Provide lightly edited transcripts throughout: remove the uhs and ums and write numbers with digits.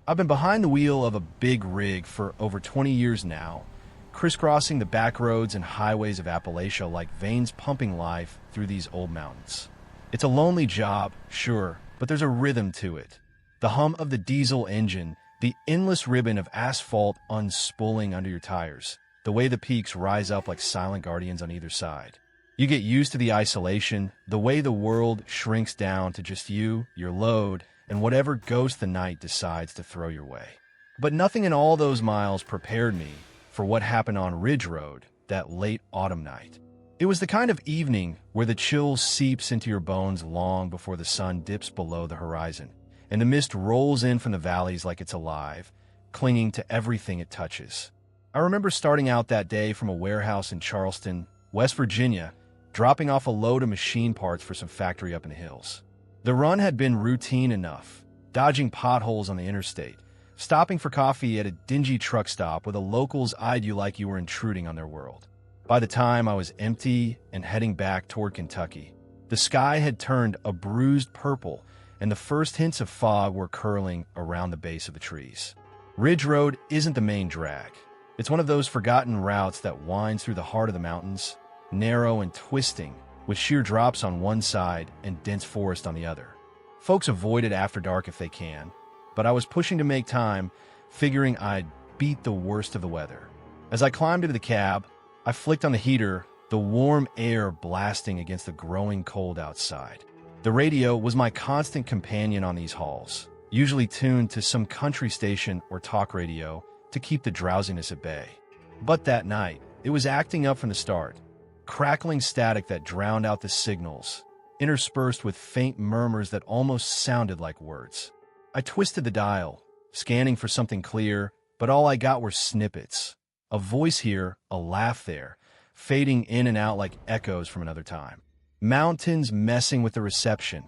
I've been behind the wheel of a big rig for over 20 years now, crisscrossing the back roads and highways of Appalachia like veins pumping life through these old mountains. It's a lonely job, sure, but there's a rhythm to it. The hum of the diesel engine, the endless ribbon of asphalt unspooling under your tires, the way the peaks rise up like silent guardians on either side. You get used to the isolation, the way the world shrinks down to just you, your load, and whatever ghost the night decides to throw your way. But nothing in all those miles prepared me for what happened on Ridge Road that late autumn night. It was the kind of evening where the chill seeps into your bones long before the sun dips below the horizon, and the mist rolls in from the valleys like it's alive, clinging to everything it touches. I remember starting out that day from a warehouse in Charleston, West Virginia, dropping off a load of machine parts for some factory up in the hills. The run had been routine enough, dodging potholes on the interstate, stopping for coffee at a dingy truck stop where the locals eyed you like you were intruding on their world. By the time I was empty and heading back toward Kentucky, the sky had turned a bruised purple and the first hints of fog were curling around the base of the trees. Ridge Road isn't the main drag. It's one of those forgotten routes that winds through the heart of the mountains, narrow and twisting, with sheer drops on one side and dense forest on the other. Folks avoid it after dark if they can, but I was pushing to make time, figuring I'd beat the worst of the weather. As I climbed into the cab, I flicked on the heater, the warm air blasting against the growing cold outside. The radio was my constant companion on these hauls, usually tuned to some country station or talk radio to keep the drowsiness at bay. But that night, it was acting up from the start, crackling static that drowned out the signals, interspersed with faint murmurs that almost sounded like words. I twisted the dial, scanning for something clear, but all I got were snippets. A voice here, a laugh there, fading in and out like echoes from another time. Mountains messing with the reception.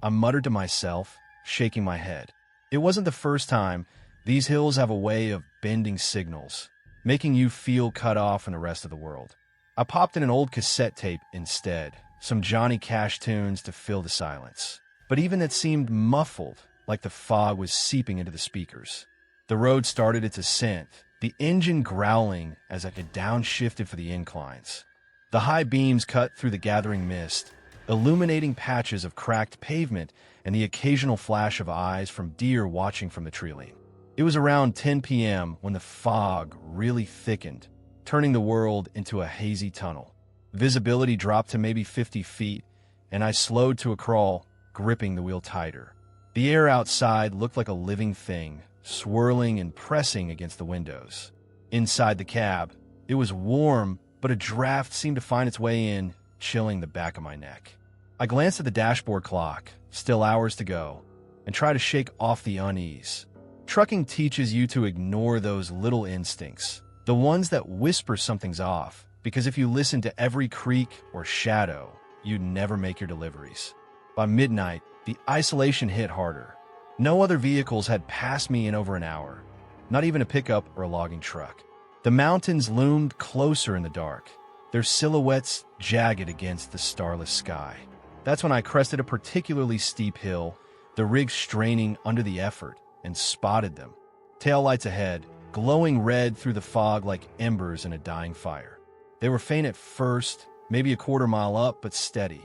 I muttered to myself, shaking my head. It wasn't the first time. These hills have a way of bending signals, making you feel cut off from the rest of the world. I popped in an old cassette tape instead, some Johnny Cash tunes to fill the silence. But even that seemed muffled, like the fog was seeping into the speakers. The road started its ascent, the engine growling as I downshifted for the inclines. The high beams cut through the gathering mist, illuminating patches of cracked pavement and the occasional flash of eyes from deer watching from the tree-line. It was around 10 p.m. when the fog really thickened, turning the world into a hazy tunnel. Visibility dropped to maybe 50 feet, and I slowed to a crawl, gripping the wheel tighter. The air outside looked like a living thing, swirling and pressing against the windows. Inside the cab, it was warm, but a draft seemed to find its way in, chilling the back of my neck. I glanced at the dashboard clock, still hours to go, and tried to shake off the unease. Trucking teaches you to ignore those little instincts, the ones that whisper something's off, because if you listen to every creak or shadow, you'd never make your deliveries. By midnight, the isolation hit harder. No other vehicles had passed me in over an hour, not even a pickup or a logging truck. The mountains loomed closer in the dark, their silhouettes jagged against the starless sky. That's when I crested a particularly steep hill, the rig straining under the effort, and spotted them. Taillights ahead, glowing red through the fog like embers in a dying fire. They were faint at first, maybe a quarter mile up, but steady.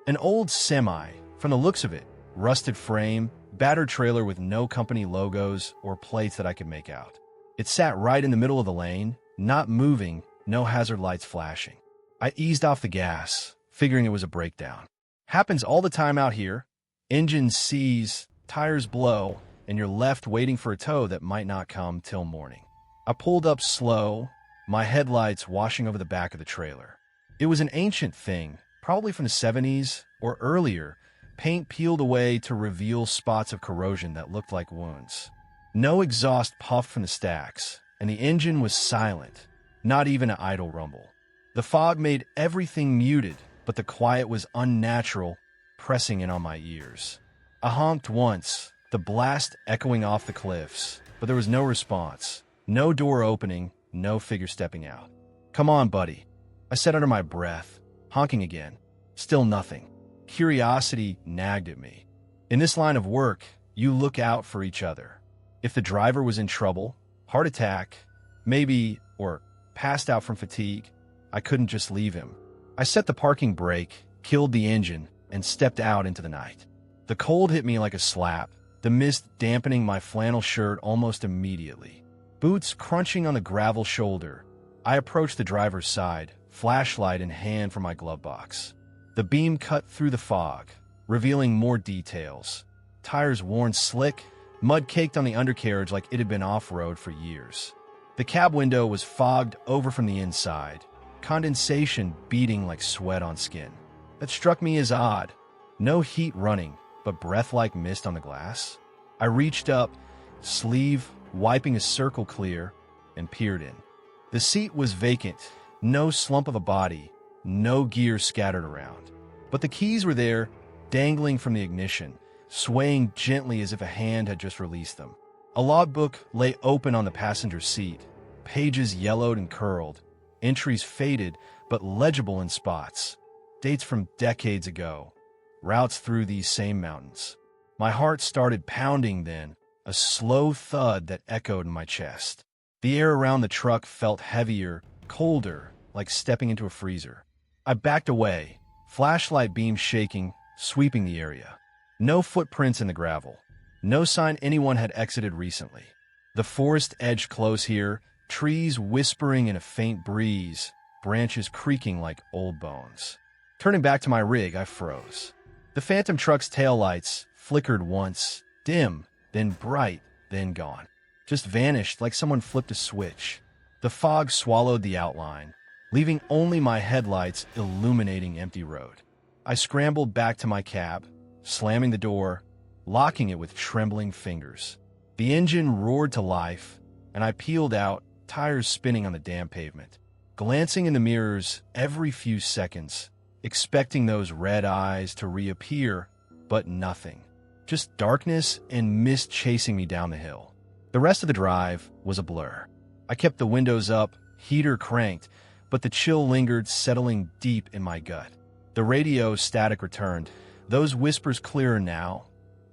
An old semi, from the looks of it, rusted frame, battered trailer with no company logos or plates that I could make out. It sat right in the middle of the lane, not moving, no hazard lights flashing. I eased off the gas, figuring it was a breakdown. Happens all the time out here. Engine seize, tires blow, and you're left waiting for a tow that might not come till morning. I pulled up slow, my headlights washing over the back of the trailer. It was an ancient thing, probably from the 70s or earlier, paint peeled away to reveal spots of corrosion that looked like wounds. No exhaust puffed from the stacks, and the engine was silent, not even an idle rumble. The fog made everything muted, but the quiet was unnatural, pressing in on my ears. I honked once, the blast echoing off the cliffs, but there was no response, no door opening, no figure stepping out. "Come on, buddy," I said under my breath, honking again. Still nothing. Curiosity nagged at me. In this line of work, you look out for each other. If the driver was in trouble, heart attack, maybe, or passed out from fatigue, I couldn't just leave him. I set the parking brake, killed the engine, and stepped out into the night. The cold hit me like a slap, the mist dampening my flannel shirt almost immediately. Boots crunching on the gravel shoulder, I approached the driver's side, flashlight in hand from my glove box. The beam cut through the fog, revealing more details. Tires worn slick, mud caked on the undercarriage like it had been off-road for years. The cab window was fogged over from the inside, condensation beading like sweat on skin. That struck me as odd. No heat running, but breath-like mist on the glass. I reached up, sleeve wiping a circle clear, and peered in. The seat was vacant, no slump of a body, no gear scattered around. But the keys were there, dangling from the ignition, swaying gently as if a hand had just released them. A logbook lay open on the passenger seat, pages yellowed and curled, entries faded but legible in spots, dates from decades ago, routes through these same mountains. My heart started pounding then, a slow thud that echoed in my chest. The air around the truck felt heavier, colder, like stepping into a freezer. I backed away, flashlight beam shaking, sweeping the area. No footprints in the gravel. No sign anyone had exited recently. The forest edged close here, trees whispering in a faint breeze, branches creaking like old bones. Turning back to my rig, I froze. The phantom truck's taillights flickered once, dim, then bright, then gone. Just vanished like someone flipped a switch. The fog swallowed the outline, leaving only my headlights illuminating empty road. I scrambled back to my cab, slamming the door, locking it with trembling fingers. The engine roared to life, and I peeled out, tires spinning on the damp pavement, glancing in the mirrors every few seconds, expecting those red eyes to reappear, but nothing. Just darkness and mist chasing me down the hill. The rest of the drive was a blur. I kept the windows up, heater cranked, but the chill lingered, settling deep in my gut. The radio static returned, those whispers clearer now.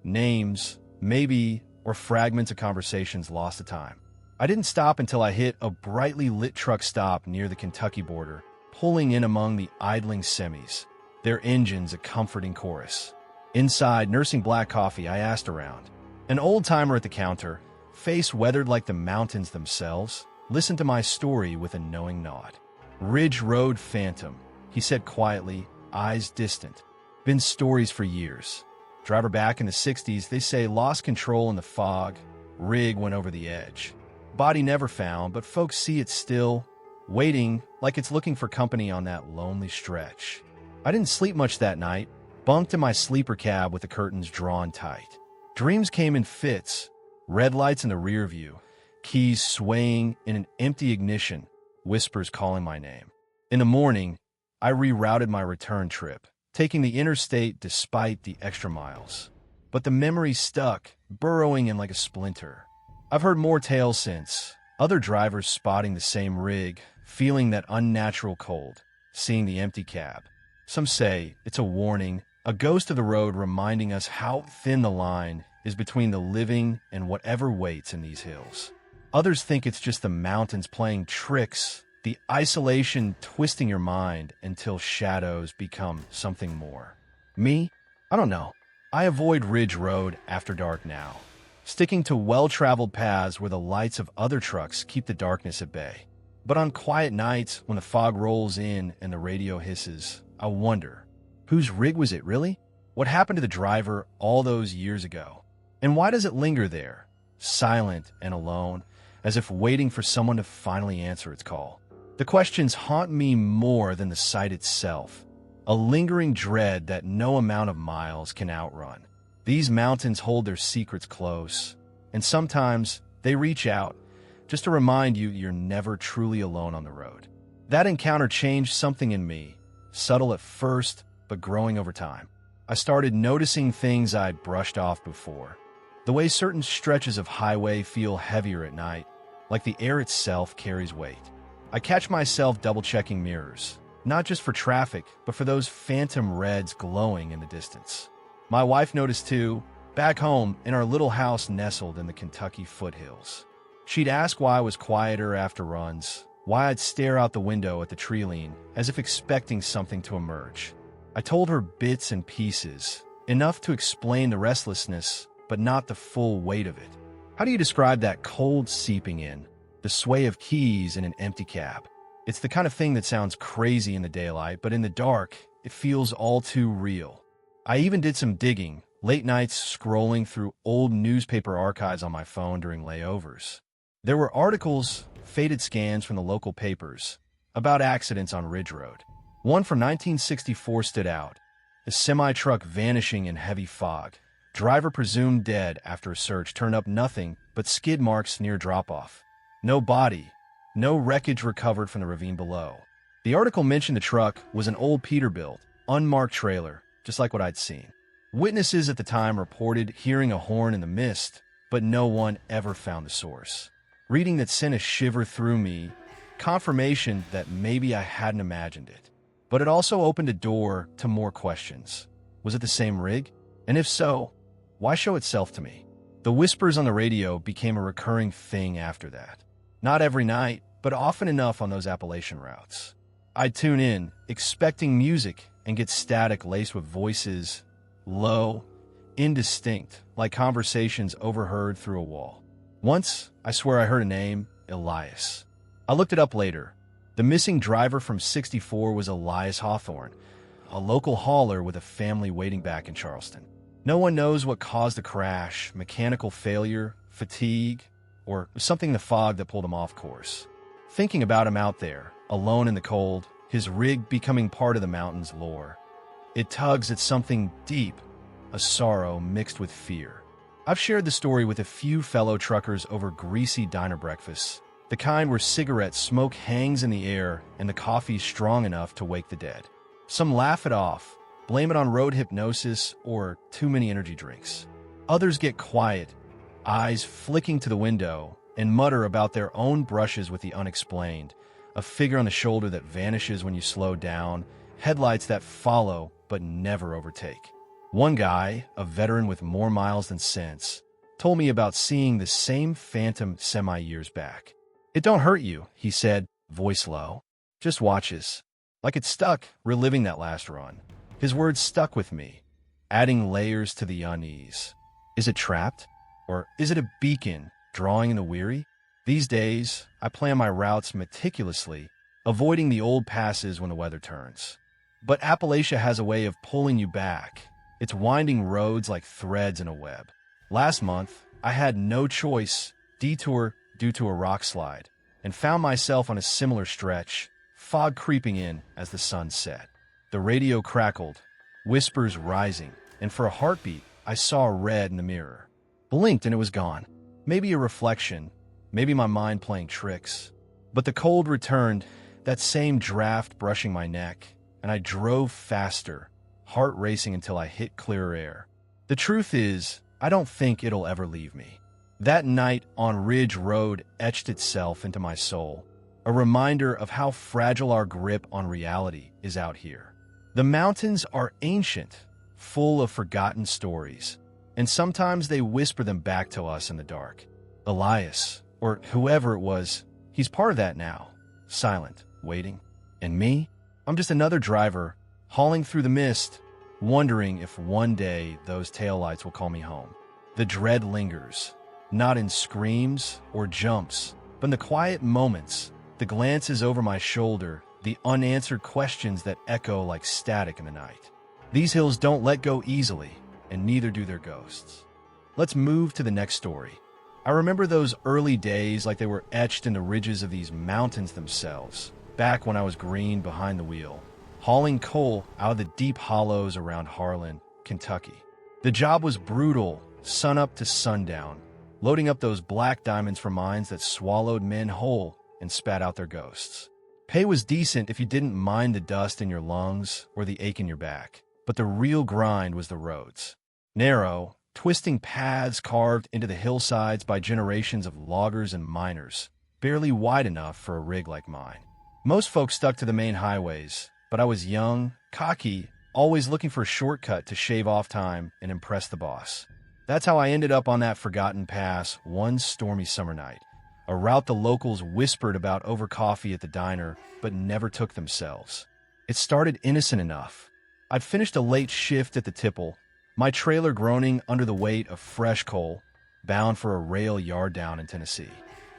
Names, maybe, or fragments of conversations lost to time. I didn't stop until I hit a brightly lit truck stop near the Kentucky border, pulling in among the idling semis, their engines a comforting chorus. Inside, nursing black coffee, I asked around. An old-timer at the counter, face weathered like the mountains themselves, listened to my story with a knowing nod. Ridge Road Phantom, he said quietly, eyes distant. Been stories for years. Driver back in the 60s, they say lost control in the fog, rig went over the edge. Body never found, but folks see it still, waiting like it's looking for company on that lonely stretch. I didn't sleep much that night, bunked in my sleeper cab with the curtains drawn tight. Dreams came in fits, red lights in the rear view, keys swaying in an empty ignition, whispers calling my name. In the morning, I rerouted my return trip, taking the interstate despite the extra miles. But the memory stuck, burrowing in like a splinter. I've heard more tales since, other drivers spotting the same rig, feeling that unnatural cold, seeing the empty cab. Some say it's a warning, a ghost of the road reminding us how thin the line is between the living and whatever waits in these hills. Others think it's just the mountains playing tricks, the isolation twisting your mind until shadows become something more. Me? I don't know. I avoid Ridge Road after dark now, sticking to well-traveled paths where the lights of other trucks keep the darkness at bay. But on quiet nights, when the fog rolls in and the radio hisses, I wonder, whose rig was it really? What happened to the driver all those years ago? And why does it linger there, silent and alone, as if waiting for someone to finally answer its call? The questions haunt me more than the sight itself, a lingering dread that no amount of miles can outrun. These mountains hold their secrets close, and sometimes they reach out, just to remind you you're never truly alone on the road. That encounter changed something in me, subtle at first, but growing over time. I started noticing things I'd brushed off before. The way certain stretches of highway feel heavier at night, like the air itself carries weight. I catch myself double-checking mirrors, not just for traffic, but for those phantom reds glowing in the distance. My wife noticed too, back home in our little house nestled in the Kentucky foothills. She'd ask why I was quieter after runs, why I'd stare out the window at the tree line as if expecting something to emerge. I told her bits and pieces, enough to explain the restlessness, but not the full weight of it. How do you describe that cold seeping in, the sway of keys in an empty cab? It's the kind of thing that sounds crazy in the daylight, but in the dark, it feels all too real. I even did some digging, late nights scrolling through old newspaper archives on my phone during layovers. There were articles, faded scans from the local papers, about accidents on Ridge Road. One from 1964 stood out, a semi-truck vanishing in heavy fog. Driver presumed dead after a search turned up nothing but skid marks near drop-off. No body, no wreckage recovered from the ravine below. The article mentioned the truck was an old Peterbilt, unmarked trailer, just like what I'd seen. Witnesses at the time reported hearing a horn in the mist, but no one ever found the source. Reading that sent a shiver through me, confirmation that maybe I hadn't imagined it. But it also opened a door to more questions. Was it the same rig? And if so, why show itself to me? The whispers on the radio became a recurring thing after that. Not every night, but often enough on those Appalachian routes. I'd tune in, expecting music, and get static laced with voices, low, indistinct, like conversations overheard through a wall. Once, I swear I heard a name, Elias. I looked it up later. The missing driver from 64 was Elias Hawthorne, a local hauler with a family waiting back in Charleston. No one knows what caused the crash, mechanical failure, fatigue, or something in the fog that pulled him off course. Thinking about him out there, alone in the cold, his rig becoming part of the mountain's lore. It tugs at something deep, a sorrow mixed with fear. I've shared the story with a few fellow truckers over greasy diner breakfasts, the kind where cigarette smoke hangs in the air and the coffee's strong enough to wake the dead. Some laugh it off, blame it on road hypnosis or too many energy drinks. Others get quiet, eyes flicking to the window, and mutter about their own brushes with the unexplained, a figure on the shoulder that vanishes when you slow down, headlights that follow but never overtake. One guy, a veteran with more miles than sense, told me about seeing the same phantom semi-years back. "It don't hurt you," he said, voice low. "Just watches." Like it stuck, reliving that last run. His words stuck with me, adding layers to the unease. Is it trapped? Or is it a beacon drawing in the weary? These days, I plan my routes meticulously, avoiding the old passes when the weather turns. But Appalachia has a way of pulling you back, its winding roads like threads in a web. Last month, I had no choice, detour due to a rock slide, and found myself on a similar stretch, fog creeping in as the sun set. The radio crackled, whispers rising, and for a heartbeat, I saw red in the mirror. Blinked and it was gone. Maybe a reflection, maybe my mind playing tricks. But the cold returned, that same draft brushing my neck, and I drove faster, heart racing until I hit clearer air. The truth is, I don't think it'll ever leave me. That night on Ridge Road etched itself into my soul, a reminder of how fragile our grip on reality is out here. The mountains are ancient, full of forgotten stories, and sometimes they whisper them back to us in the dark. Elias, or whoever it was, he's part of that now, silent, waiting. And me? I'm just another driver, hauling through the mist, wondering if one day those taillights will call me home. The dread lingers, not in screams or jumps, but in the quiet moments, the glances over my shoulder, the unanswered questions that echo like static in the night. These hills don't let go easily, and neither do their ghosts. Let's move to the next story. I remember those early days like they were etched in the ridges of these mountains themselves, back when I was green behind the wheel, hauling coal out of the deep hollows around Harlan, Kentucky. The job was brutal, sunup to sundown, loading up those black diamonds from mines that swallowed men whole and spat out their ghosts. Pay was decent if you didn't mind the dust in your lungs or the ache in your back, but the real grind was the roads. Narrow, twisting paths carved into the hillsides by generations of loggers and miners, barely wide enough for a rig like mine. Most folks stuck to the main highways, but I was young, cocky, always looking for a shortcut to shave off time and impress the boss. That's how I ended up on that forgotten pass one stormy summer night, a route the locals whispered about over coffee at the diner, but never took themselves. It started innocent enough. I'd finished a late shift at the tipple, my trailer groaning under the weight of fresh coal, bound for a rail yard down in Tennessee.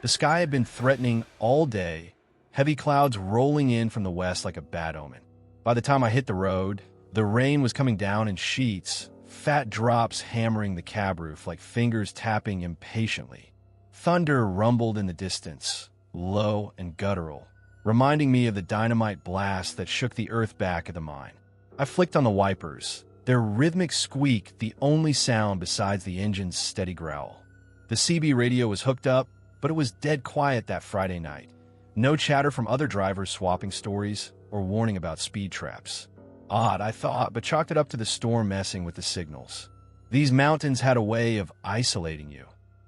The sky had been threatening all day, heavy clouds rolling in from the west like a bad omen. By the time I hit the road, the rain was coming down in sheets, fat drops hammering the cab roof like fingers tapping impatiently. Thunder rumbled in the distance, low and guttural, reminding me of the dynamite blast that shook the earth back at the mine. I flicked on the wipers, their rhythmic squeak the only sound besides the engine's steady growl. The CB radio was hooked up, but it was dead quiet that Friday night. No chatter from other drivers swapping stories or warning about speed traps. Odd, I thought, but chalked it up to the storm messing with the signals. These mountains had a way of isolating you,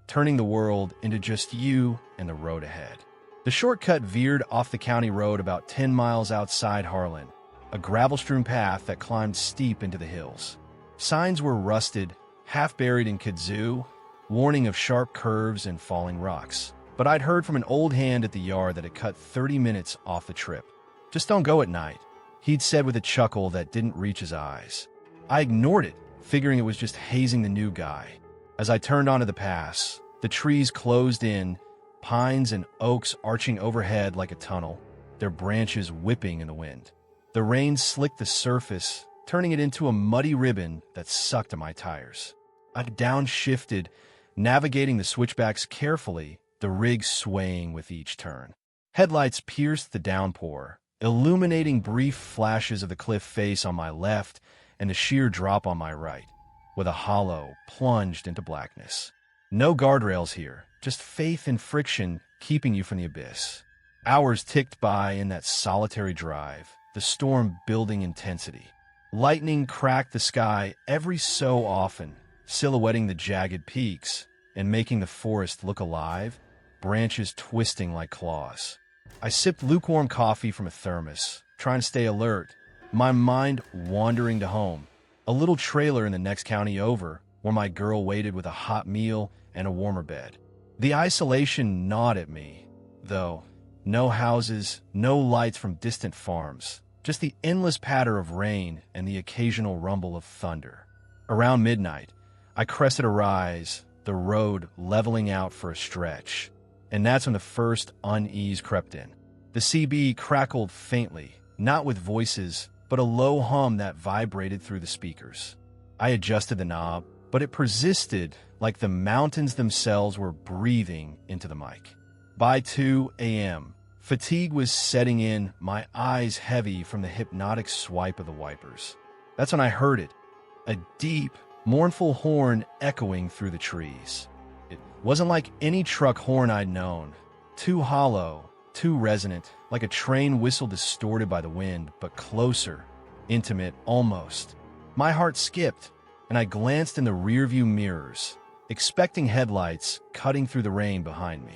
turning the world into just you and the road ahead. The shortcut veered off the county road about 10 miles outside Harlan, a gravel-strewn path that climbed steep into the hills. Signs were rusted, half buried in kudzu, warning of sharp curves and falling rocks. But I'd heard from an old hand at the yard that it cut 30 minutes off the trip. Just don't go at night, he'd said with a chuckle that didn't reach his eyes. I ignored it, figuring it was just hazing the new guy. As I turned onto the pass, the trees closed in, pines and oaks arching overhead like a tunnel, their branches whipping in the wind. The rain slicked the surface, turning it into a muddy ribbon that sucked at my tires. I downshifted, navigating the switchbacks carefully, the rig swaying with each turn. Headlights pierced the downpour, illuminating brief flashes of the cliff face on my left and the sheer drop on my right, with a hollow plunged into blackness. No guardrails here, just faith and friction keeping you from the abyss. Hours ticked by in that solitary drive, the storm building intensity. Lightning cracked the sky every so often, silhouetting the jagged peaks and making the forest look alive, branches twisting like claws. I sipped lukewarm coffee from a thermos, trying to stay alert, my mind wandering to home, a little trailer in the next county over, where my girl waited with a hot meal and a warmer bed. The isolation gnawed at me, though. No houses, no lights from distant farms, just the endless patter of rain and the occasional rumble of thunder. Around midnight, I crested a rise, the road leveling out for a stretch, and that's when the first unease crept in. The CB crackled faintly, not with voices, but a low hum that vibrated through the speakers. I adjusted the knob, but it persisted like the mountains themselves were breathing into the mic. By 2 a.m., fatigue was setting in, my eyes heavy from the hypnotic swipe of the wipers. That's when I heard it, a deep, mournful horn echoing through the trees. It wasn't like any truck horn I'd known. Too hollow, too resonant, like a train whistle distorted by the wind, but closer, intimate, almost. My heart skipped, and I glanced in the rearview mirrors, expecting headlights cutting through the rain behind me.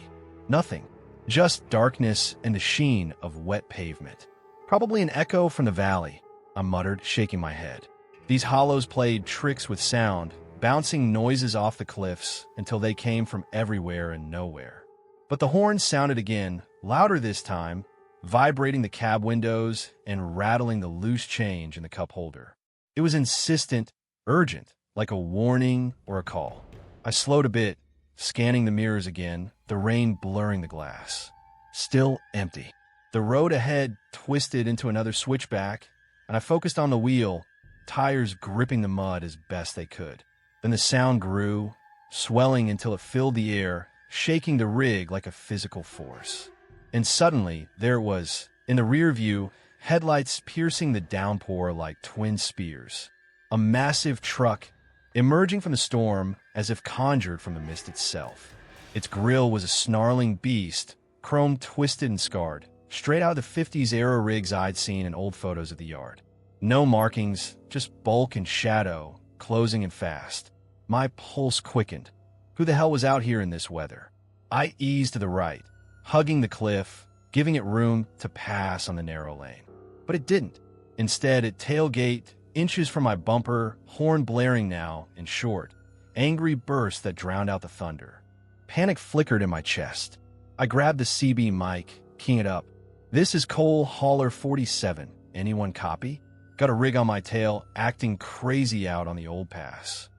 Nothing. Just darkness and the sheen of wet pavement. Probably an echo from the valley, I muttered, shaking my head. These hollows played tricks with sound, bouncing noises off the cliffs until they came from everywhere and nowhere. But the horn sounded again, louder this time, vibrating the cab windows and rattling the loose change in the cup holder. It was insistent, urgent, like a warning or a call. I slowed a bit, scanning the mirrors again, the rain blurring the glass. Still empty. The road ahead twisted into another switchback, and I focused on the wheel, tires gripping the mud as best they could. Then the sound grew, swelling until it filled the air, shaking the rig like a physical force. And suddenly, there it was, in the rear view, headlights piercing the downpour like twin spears. A massive truck emerging from the storm as if conjured from the mist itself. Its grille was a snarling beast, chrome twisted and scarred, straight out of the 50s aero rigs I'd seen in old photos of the yard. No markings, just bulk and shadow, closing in fast. My pulse quickened. Who the hell was out here in this weather? I eased to the right, hugging the cliff, giving it room to pass on the narrow lane. But it didn't. Instead, it tailgate, inches from my bumper, horn blaring now, and short, angry bursts that drowned out the thunder. Panic flickered in my chest. I grabbed the CB mic, keying it up. "This is Cole Hauler 47. Anyone copy?" Got a rig on my tail, acting crazy out on the old pass.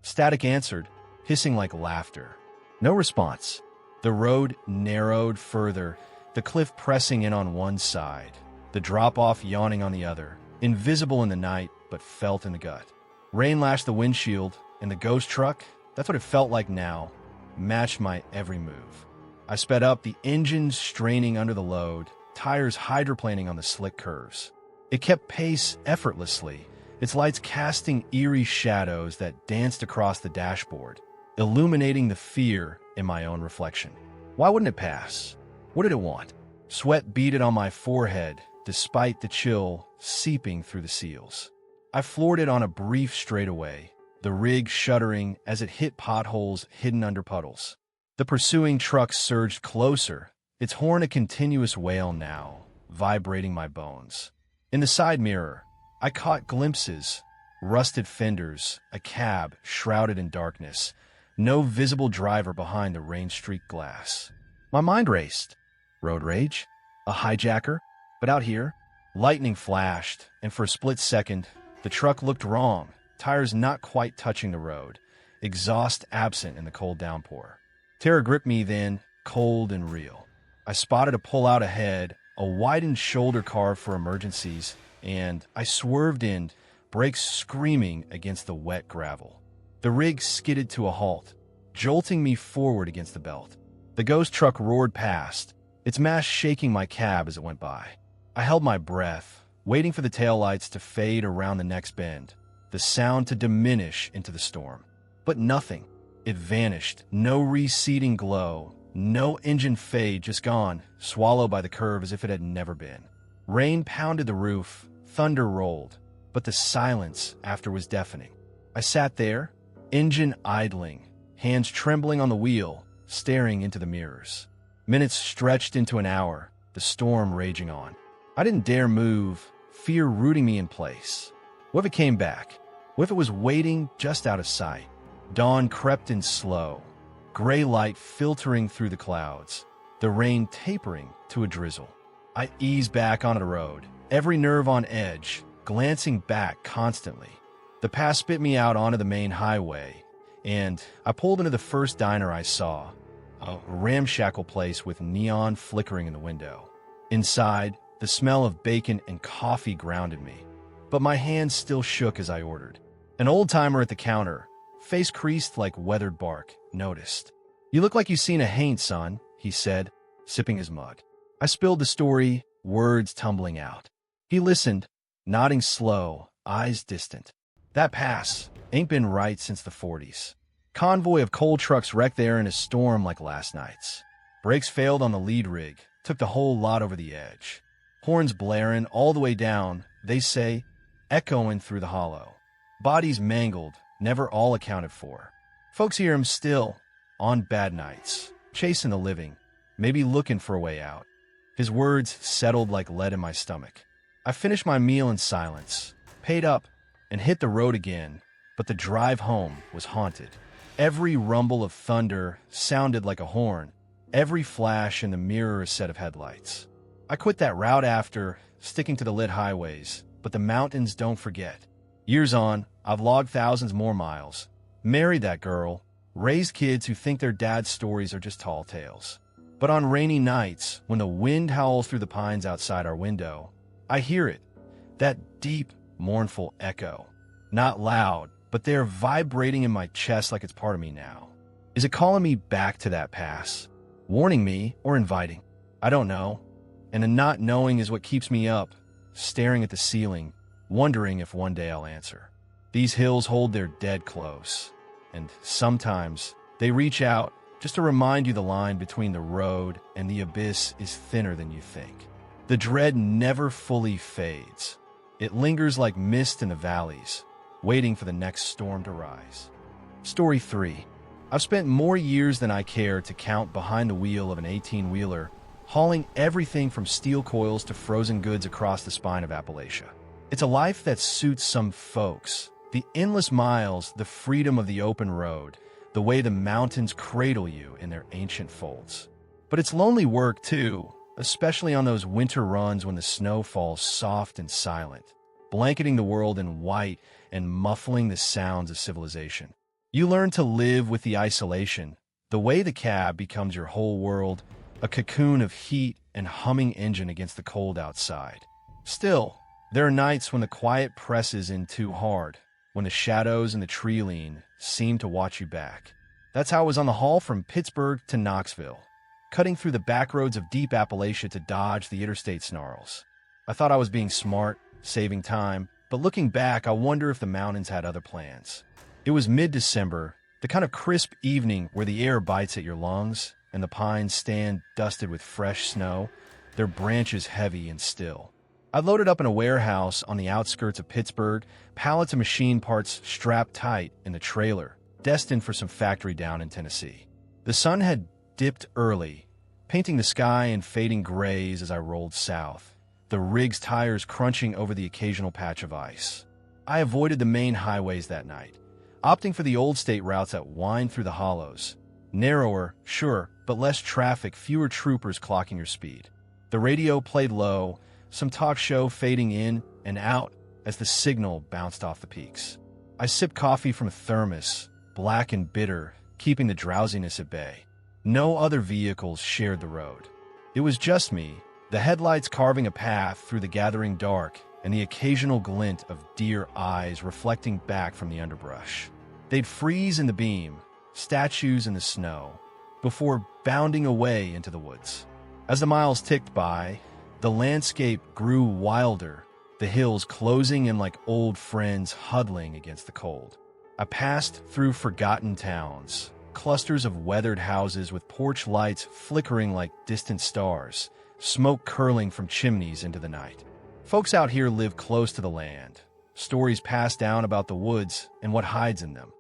Static answered, hissing like laughter. No response. The road narrowed further, the cliff pressing in on one side, the drop-off yawning on the other, invisible in the night, but felt in the gut. Rain lashed the windshield, and the ghost truck, that's what it felt like now, matched my every move. I sped up, the engine straining under the load, tires hydroplaning on the slick curves. It kept pace effortlessly, its lights casting eerie shadows that danced across the dashboard, illuminating the fear in my own reflection. Why wouldn't it pass? What did it want? Sweat beaded on my forehead, despite the chill seeping through the seals. I floored it on a brief straightaway, the rig shuddering as it hit potholes hidden under puddles. The pursuing truck surged closer, its horn a continuous wail now, vibrating my bones. In the side mirror, I caught glimpses, rusted fenders, a cab shrouded in darkness, no visible driver behind the rain-streaked glass. My mind raced. Road rage? A hijacker? But out here, lightning flashed, and for a split second, the truck looked wrong, tires not quite touching the road, exhaust absent in the cold downpour. Terror gripped me then, cold and real. I spotted a pull-out ahead, a widened shoulder carved for emergencies, and I swerved in, brakes screaming against the wet gravel. The rig skidded to a halt, jolting me forward against the belt. The ghost truck roared past, its mast shaking my cab as it went by. I held my breath, waiting for the taillights to fade around the next bend, the sound to diminish into the storm. But nothing. It vanished, no receding glow, no engine fade, just gone, swallowed by the curve as if it had never been. Rain pounded the roof, thunder rolled, but the silence after was deafening. I sat there, engine idling, hands trembling on the wheel, staring into the mirrors. Minutes stretched into an hour, the storm raging on. I didn't dare move, fear rooting me in place. What if it came back? What if it was waiting just out of sight? Dawn crept in slow, gray light filtering through the clouds, the rain tapering to a drizzle. I eased back onto the road, every nerve on edge, glancing back constantly. The pass spit me out onto the main highway, and I pulled into the first diner I saw, a ramshackle place with neon flickering in the window. Inside, the smell of bacon and coffee grounded me, but my hands still shook as I ordered. An old-timer at the counter, face creased like weathered bark, noticed. "You look like you've seen a haint, son," he said, sipping his mug. I spilled the story, words tumbling out. He listened, nodding slow, eyes distant. "That pass ain't been right since the 40s. Convoy of coal trucks wrecked there in a storm like last night's. Brakes failed on the lead rig, took the whole lot over the edge. Horns blaring all the way down, they say, echoing through the hollow. Bodies mangled, never all accounted for. Folks hear him still, on bad nights, chasing the living, maybe looking for a way out." His words settled like lead in my stomach. I finished my meal in silence, paid up, and hit the road again, but the drive home was haunted. Every rumble of thunder sounded like a horn, every flash in the mirror a set of headlights. I quit that route after, sticking to the lit highways, but the mountains don't forget. Years on, I've logged thousands more miles, married that girl, raised kids who think their dad's stories are just tall tales. But on rainy nights, when the wind howls through the pines outside our window, I hear it, that deep, mournful echo. Not loud, but they're vibrating in my chest like it's part of me now. Is it calling me back to that pass? Warning me or inviting? I don't know. And the not knowing is what keeps me up, staring at the ceiling, wondering if one day I'll answer. These hills hold their dead close, and sometimes they reach out just to remind you the line between the road and the abyss is thinner than you think. The dread never fully fades. It lingers like mist in the valleys, waiting for the next storm to rise. Story 3. I've spent more years than I care to count behind the wheel of an 18-wheeler, hauling everything from steel coils to frozen goods across the spine of Appalachia. It's a life that suits some folks, The endless miles, the freedom of the open road, the way the mountains cradle you in their ancient folds. But it's lonely work, too, especially on those winter runs when the snow falls soft and silent, blanketing the world in white and muffling the sounds of civilization. You learn to live with the isolation, the way the cab becomes your whole world, a cocoon of heat and humming engine against the cold outside. Still, there are nights when the quiet presses in too hard, when the shadows and the tree lean seem to watch you back. That's how it was on the haul from Pittsburgh to Knoxville, cutting through the back roads of deep Appalachia to dodge the interstate snarls. I thought I was being smart, saving time, but looking back, I wonder if the mountains had other plans. It was mid-December, the kind of crisp evening where the air bites at your lungs and the pines stand dusted with fresh snow, their branches heavy and still. I loaded up in a warehouse on the outskirts of Pittsburgh, pallets of machine parts strapped tight in the trailer, destined for some factory down in Tennessee. The sun had dipped early, painting the sky in fading grays as I rolled south, the rig's tires crunching over the occasional patch of ice. I avoided the main highways that night, opting for the old state routes that wind through the hollows. Narrower, sure, but less traffic, fewer troopers clocking your speed. The radio played low, some talk show fading in and out as the signal bounced off the peaks. I sipped coffee from a thermos, black and bitter, keeping the drowsiness at bay. No other vehicles shared the road. It was just me, the headlights carving a path through the gathering dark and the occasional glint of deer eyes reflecting back from the underbrush. They'd freeze in the beam, statues in the snow, before bounding away into the woods. As the miles ticked by, the landscape grew wilder, the hills closing in like old friends huddling against the cold. I passed through forgotten towns, clusters of weathered houses with porch lights flickering like distant stars, smoke curling from chimneys into the night. Folks out here live close to the land, stories passed down about the woods and what hides in them.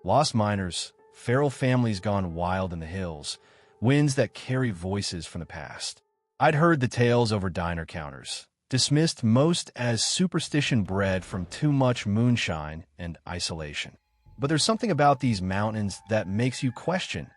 Lost miners, feral families gone wild in the hills, winds that carry voices from the past. I'd heard the tales over diner counters, dismissed most as superstition bred from too much moonshine and isolation. But there's something about these mountains that makes you question,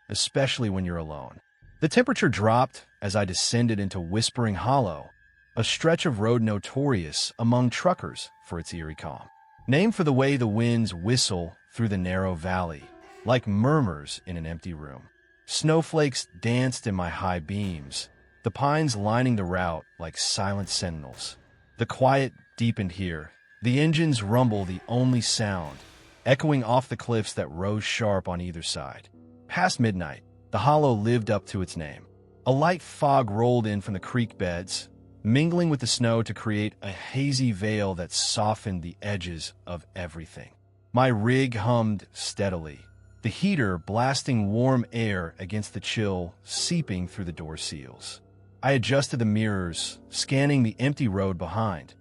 especially when you're alone. The temperature dropped as I descended into Whispering Hollow, a stretch of road notorious among truckers for its eerie calm. Named for the way the winds whistle through the narrow valley, like murmurs in an empty room. Snowflakes danced in my high beams, the pines lining the route like silent sentinels. The quiet deepened here, the engines rumble the only sound, echoing off the cliffs that rose sharp on either side. Past midnight, the hollow lived up to its name. A light fog rolled in from the creek beds, mingling with the snow to create a hazy veil that softened the edges of everything. My rig hummed steadily, the heater blasting warm air against the chill seeping through the door seals. I adjusted the mirrors, scanning the empty road behind.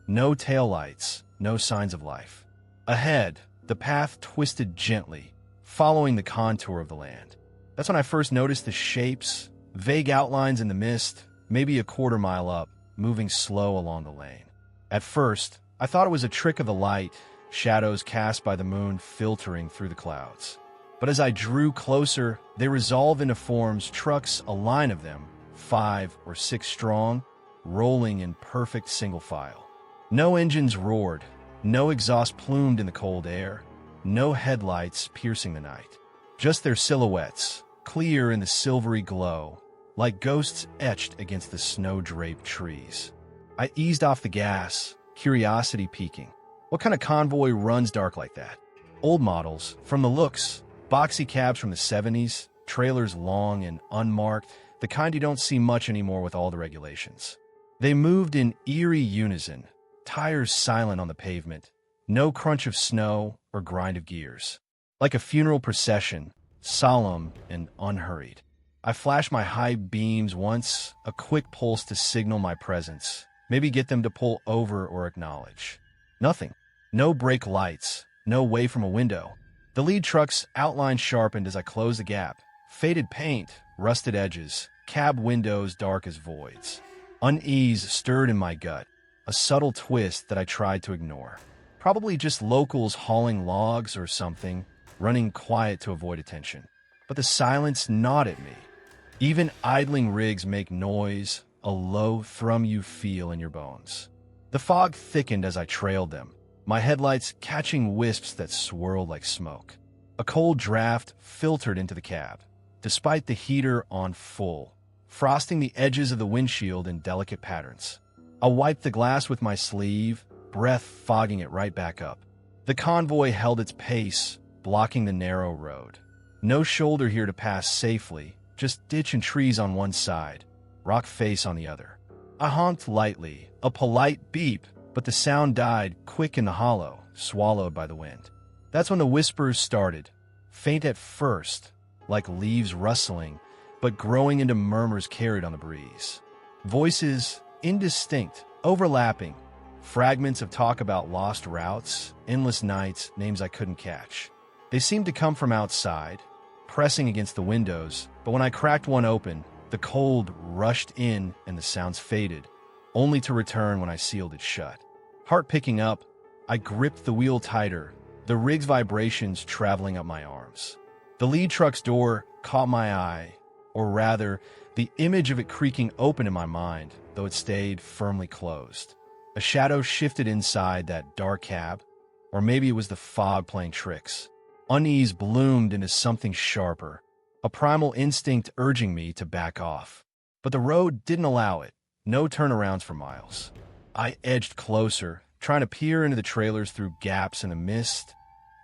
No taillights, no signs of life. Ahead, the path twisted gently, following the contour of the land. That's when I first noticed the shapes, vague outlines in the mist, maybe a quarter mile up, moving slow along the lane. At first, I thought it was a trick of the light, shadows cast by the moon filtering through the clouds. But as I drew closer, they resolved into forms, trucks, a line of them, 5 or 6 strong, rolling in perfect single file. No engines roared, no exhaust plumed in the cold air, no headlights piercing the night. Just their silhouettes, clear in the silvery glow, like ghosts etched against the snow-draped trees. I eased off the gas, curiosity peaking. What kind of convoy runs dark like that? Old models, from the looks, boxy cabs from the 70s, trailers long and unmarked, the kind you don't see much anymore with all the regulations. They moved in eerie unison, tires silent on the pavement, no crunch of snow or grind of gears. Like a funeral procession, solemn and unhurried. I flashed my high beams once, a quick pulse to signal my presence, maybe get them to pull over or acknowledge. Nothing. No brake lights, no way from a window. The lead truck's outline sharpened as I closed the gap. Faded paint, rusted edges, cab windows dark as voids. Unease stirred in my gut, a subtle twist that I tried to ignore. Probably just locals hauling logs or something, running quiet to avoid attention. But the silence gnawed at me. Even idling rigs make noise, a low thrum you feel in your bones. The fog thickened as I trailed them, my headlights catching wisps that swirled like smoke. A cold draft filtered into the cab, despite the heater on full, frosting the edges of the windshield in delicate patterns. I wiped the glass with my sleeve, breath fogging it right back up. The convoy held its pace, blocking the narrow road. No shoulder here to pass safely, just ditch and trees on one side, rock face on the other. I honked lightly, a polite beep, but the sound died quick in the hollow, swallowed by the wind. That's when the whispers started, faint at first, like leaves rustling, but growing into murmurs carried on the breeze. Voices, indistinct, overlapping, fragments of talk about lost routes, endless nights, names I couldn't catch. They seemed to come from outside, pressing against the windows, but when I cracked one open, the cold rushed in and the sounds faded, only to return when I sealed it shut. Heart picking up, I gripped the wheel tighter, the rig's vibrations traveling up my arms. The lead truck's door caught my eye, or rather, the image of it creaking open in my mind, though it stayed firmly closed. A shadow shifted inside that dark cab, or maybe it was the fog playing tricks. Unease bloomed into something sharper, a primal instinct urging me to back off. But the road didn't allow it, no turnarounds for miles. I edged closer, trying to peer into the trailers through gaps in the mist.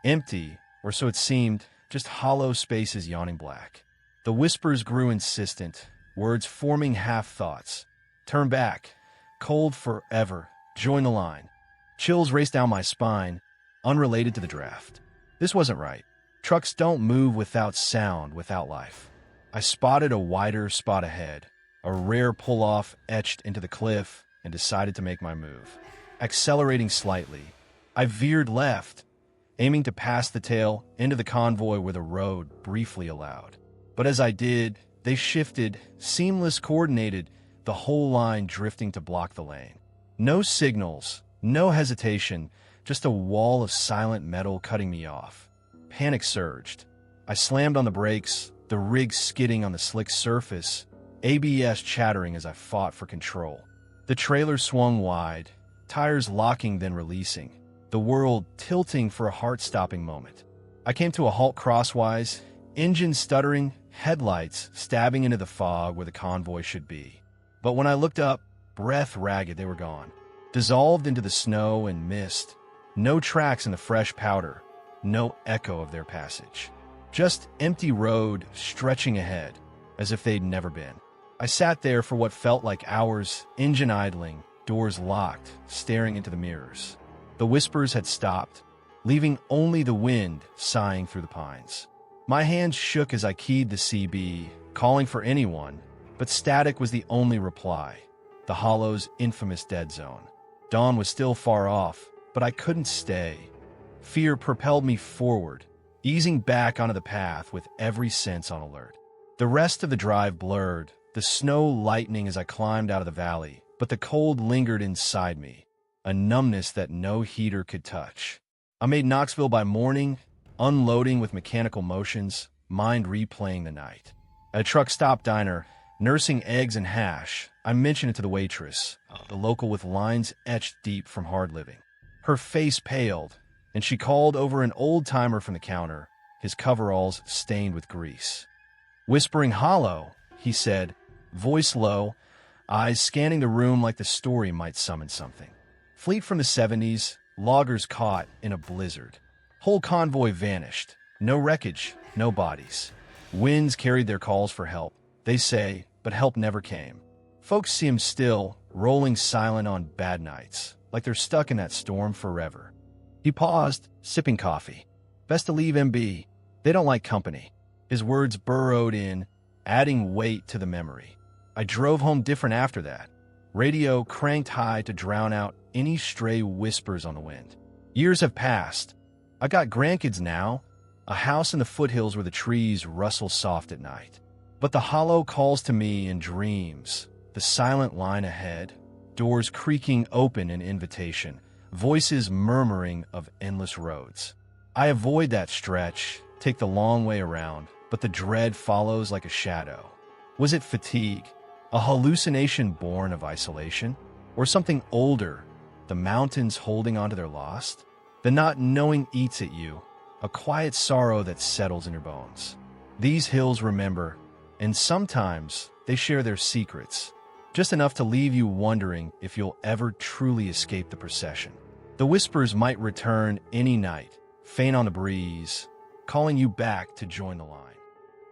Empty, or so it seemed, just hollow spaces yawning black. The whispers grew insistent, words forming half-thoughts. Turn back. Cold forever. Join the line. Chills raced down my spine, unrelated to the draft. This wasn't right. Trucks don't move without sound, without life. I spotted a wider spot ahead, a rare pull-off etched into the cliff, and decided to make my move. Accelerating slightly, I veered left, aiming to pass the tail into the convoy where the road briefly allowed. But as I did, they shifted, seamless, coordinated, the whole line drifting to block the lane. No signals, no hesitation, just a wall of silent metal cutting me off. Panic surged. I slammed on the brakes, the rig skidding on the slick surface, ABS chattering as I fought for control. The trailer swung wide, tires locking then releasing, the world tilting for a heart-stopping moment. I came to a halt crosswise, engine stuttering, headlights stabbing into the fog where the convoy should be. But when I looked up, breath ragged, they were gone. Dissolved into the snow and mist, no tracks in the fresh powder, no echo of their passage. Just empty road stretching ahead, as if they'd never been. I sat there for what felt like hours, engine idling, doors locked, staring into the mirrors. The whispers had stopped, leaving only the wind sighing through the pines. My hands shook as I keyed the CB, calling for anyone, but static was the only reply, the hollow's infamous dead zone. Dawn was still far off, but I couldn't stay. Fear propelled me forward, easing back onto the path with every sense on alert. The rest of the drive blurred, the snow lightening as I climbed out of the valley, but the cold lingered inside me, a numbness that no heater could touch. I made Knoxville by morning, unloading with mechanical motions, mind replaying the night. At a truck stop diner, nursing eggs and hash, I mentioned it to the waitress, the local with lines etched deep from hard living. Her face paled, and she called over an old-timer from the counter, his coveralls stained with grease. Whispering hollow, he said, voice low, eyes scanning the room like the story might summon something. Fleet from the 70s, loggers caught in a blizzard. Whole convoy vanished. No wreckage, no bodies. Winds carried their calls for help, they say, but help never came. Folks seem still, rolling silent on bad nights, like they're stuck in that storm forever. He paused, sipping coffee. Best to leave MB. They don't like company. His words burrowed in, adding weight to the memory. I drove home different after that. Radio cranked high to drown out any stray whispers on the wind. Years have passed. I got grandkids now, a house in the foothills where the trees rustle soft at night. But the hollow calls to me in dreams, the silent line ahead, doors creaking open in invitation, voices murmuring of endless roads. I avoid that stretch, take the long way around, but the dread follows like a shadow. Was it fatigue, a hallucination born of isolation, or something older, the mountains holding onto their lost? The not knowing eats at you, a quiet sorrow that settles in your bones. These hills remember, and sometimes they share their secrets, just enough to leave you wondering if you'll ever truly escape the procession. The whispers might return any night, faint on the breeze, calling you back to join the line.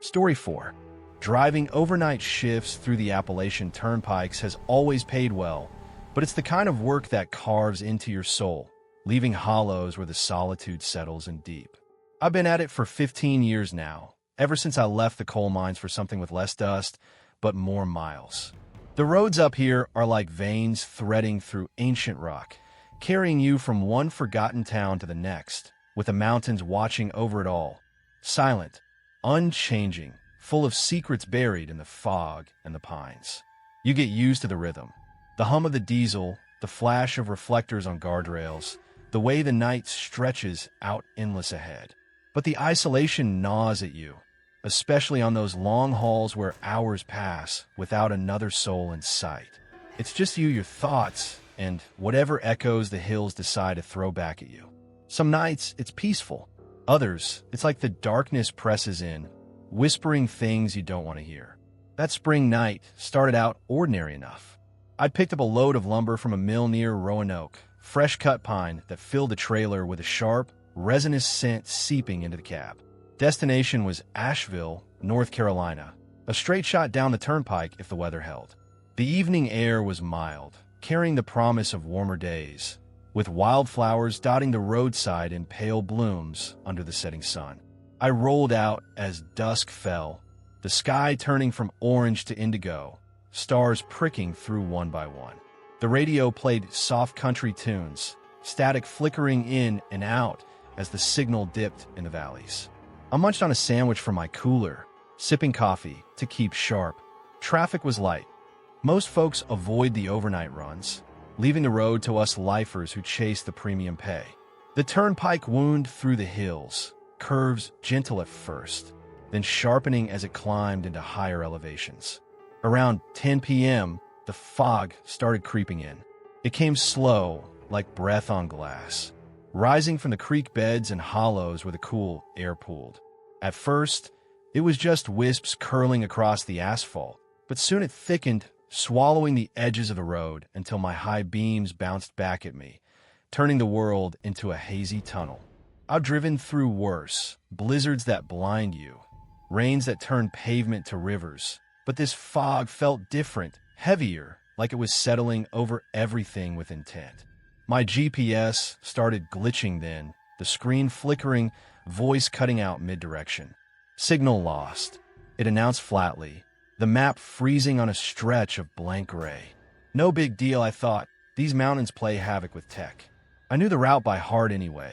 Story 4. Driving overnight shifts through the Appalachian Turnpikes has always paid well, but it's the kind of work that carves into your soul, leaving hollows where the solitude settles in deep. I've been at it for 15 years now, ever since I left the coal mines for something with less dust, but more miles. The roads up here are like veins threading through ancient rock, carrying you from one forgotten town to the next, with the mountains watching over it all, silent, unchanging, full of secrets buried in the fog and the pines. You get used to the rhythm, the hum of the diesel, the flash of reflectors on guardrails, the way the night stretches out endless ahead. But the isolation gnaws at you, especially on those long hauls where hours pass without another soul in sight. It's just you, your thoughts, and whatever echoes the hills decide to throw back at you. Some nights, it's peaceful. Others, it's like the darkness presses in, whispering things you don't want to hear. That spring night started out ordinary enough. I'd picked up a load of lumber from a mill near Roanoke, fresh cut pine that filled the trailer with a sharp, resinous scent seeping into the cab. Destination was Asheville, North Carolina, a straight shot down the turnpike if the weather held. The evening air was mild, carrying the promise of warmer days, with wildflowers dotting the roadside in pale blooms under the setting sun. I rolled out as dusk fell, the sky turning from orange to indigo, stars pricking through one by one. The radio played soft country tunes, static flickering in and out as the signal dipped in the valleys. I munched on a sandwich from my cooler, sipping coffee to keep sharp. Traffic was light. Most folks avoid the overnight runs, leaving the road to us lifers who chase the premium pay. The turnpike wound through the hills, curves gentle at first, then sharpening as it climbed into higher elevations. Around 10 p.m., the fog started creeping in. It came slow, like breath on glass, rising from the creek beds and hollows where the cool air pooled. At first, it was just wisps curling across the asphalt, but soon it thickened, swallowing the edges of the road until my high beams bounced back at me, turning the world into a hazy tunnel. I've driven through worse, blizzards that blind you, rains that turn pavement to rivers, but this fog felt different, heavier, like it was settling over everything with intent. My GPS started glitching then, the screen flickering, voice cutting out mid-direction. Signal lost, it announced flatly, the map freezing on a stretch of blank gray. No big deal, I thought. These mountains play havoc with tech. I knew the route by heart anyway.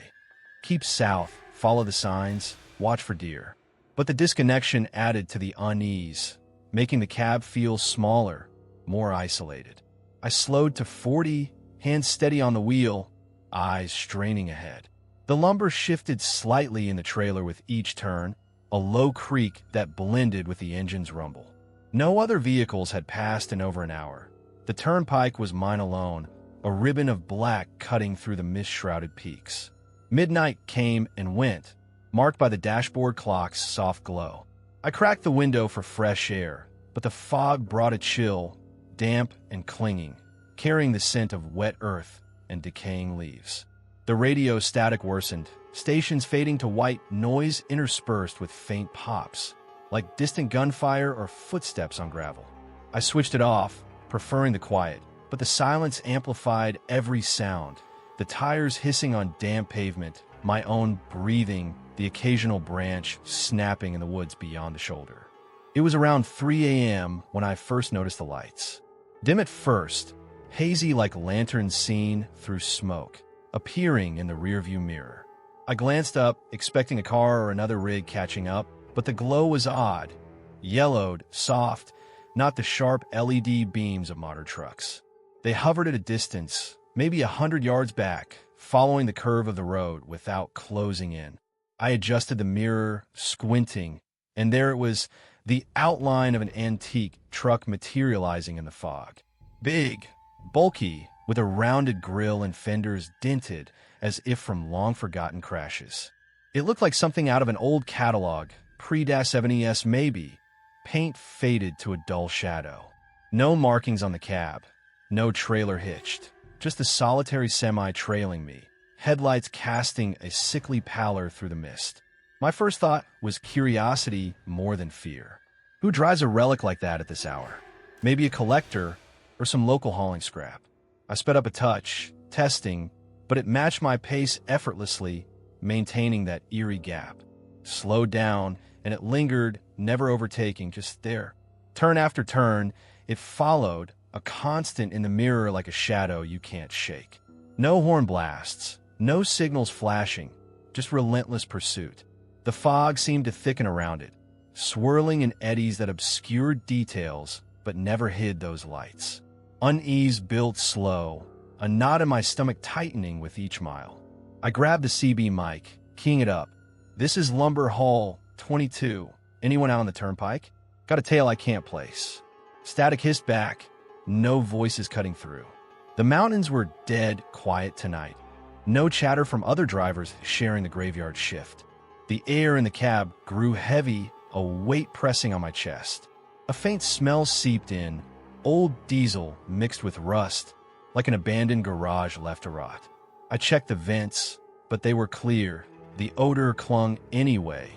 Keep south, follow the signs, watch for deer. But the disconnection added to the unease, making the cab feel smaller, more isolated. I slowed to 40, hands steady on the wheel, eyes straining ahead. The lumber shifted slightly in the trailer with each turn, a low creak that blended with the engine's rumble. No other vehicles had passed in over an hour. The turnpike was mine alone, a ribbon of black cutting through the mist-shrouded peaks. Midnight came and went, marked by the dashboard clock's soft glow. I cracked the window for fresh air, but the fog brought a chill, damp and clinging, carrying the scent of wet earth and decaying leaves. The radio static worsened, stations fading to white, noise interspersed with faint pops, like distant gunfire or footsteps on gravel. I switched it off, preferring the quiet, but the silence amplified every sound, the tires hissing on damp pavement, my own breathing, the occasional branch snapping in the woods beyond the shoulder. It was around 3 a.m. when I first noticed the lights. Dim at first, hazy like lanterns seen through smoke, appearing in the rearview mirror. I glanced up, expecting a car or another rig catching up, but the glow was odd, yellowed, soft, not the sharp LED beams of modern trucks. They hovered at a distance, maybe 100 yards back, following the curve of the road without closing in. I adjusted the mirror, squinting, and there it was, the outline of an antique truck materializing in the fog. Big, bulky, with a rounded grille and fenders dented as if from long-forgotten crashes. It looked like something out of an old catalog, pre-70s maybe, paint faded to a dull shadow. No markings on the cab, no trailer hitched, just a solitary semi trailing me, headlights casting a sickly pallor through the mist. My first thought was curiosity more than fear. Who drives a relic like that at this hour? Maybe a collector or some local hauling scrap. I sped up a touch, testing, but it matched my pace effortlessly, maintaining that eerie gap. Slowed down, and it lingered, never overtaking, just there. Turn after turn, it followed, a constant in the mirror like a shadow you can't shake. No horn blasts, no signals flashing, just relentless pursuit. The fog seemed to thicken around it, swirling in eddies that obscured details but never hid those lights. Unease built slow, a knot in my stomach tightening with each mile. I grabbed the CB mic, keying it up. This is Lumber Hall 22. Anyone out on the turnpike? Got a tale I can't place. Static hissed back, no voices cutting through. The mountains were dead quiet tonight. No chatter from other drivers sharing the graveyard shift. The air in the cab grew heavy, a weight pressing on my chest. A faint smell seeped in, old diesel mixed with rust, like an abandoned garage left to rot. I checked the vents, but they were clear. The odor clung anyway,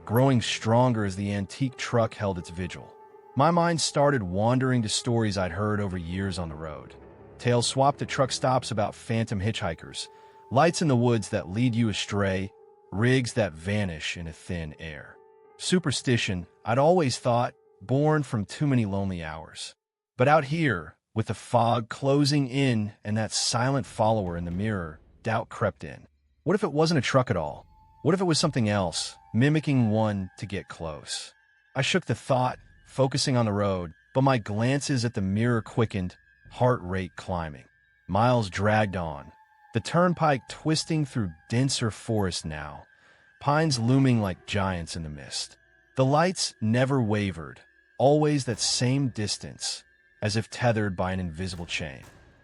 growing stronger as the antique truck held its vigil. My mind started wandering to stories I'd heard over years on the road. Tales swapped at truck stops about phantom hitchhikers, lights in the woods that lead you astray, rigs that vanish in a thin air. Superstition, I'd always thought, born from too many lonely hours. But out here, with the fog closing in and that silent follower in the mirror, doubt crept in. What if it wasn't a truck at all? What if it was something else, mimicking one to get close? I shook the thought, focusing on the road, but my glances at the mirror quickened, heart rate climbing. Miles dragged on, the turnpike twisting through denser forest now, pines looming like giants in the mist. The lights never wavered, always that same distance, as if tethered by an invisible chain.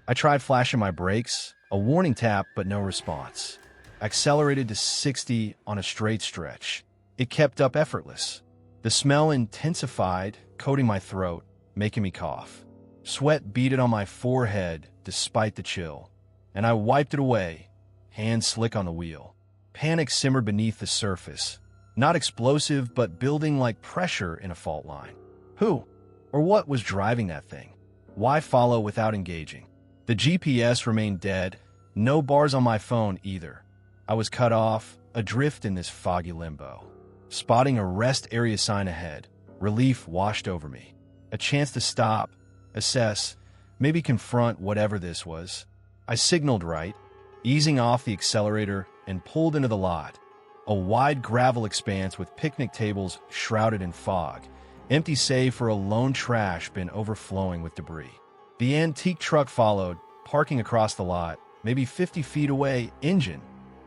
I tried flashing my brakes, a warning tap, but no response. Accelerated to 60 on a straight stretch. It kept up effortless. The smell intensified, coating my throat, making me cough. Sweat beaded on my forehead despite the chill, and I wiped it away, hands slick on the wheel. Panic simmered beneath the surface, not explosive but building like pressure in a fault line. Who or what was driving that thing? Why follow without engaging? The GPS remained dead, no bars on my phone either. I was cut off, adrift in this foggy limbo. Spotting a rest area sign ahead, relief washed over me. A chance to stop, assess, maybe confront whatever this was. I signaled right, easing off the accelerator and pulled into the lot. A wide gravel expanse with picnic tables shrouded in fog, empty save for a lone trash bin overflowing with debris. The antique truck followed, parking across the lot, maybe 50 feet away, engine,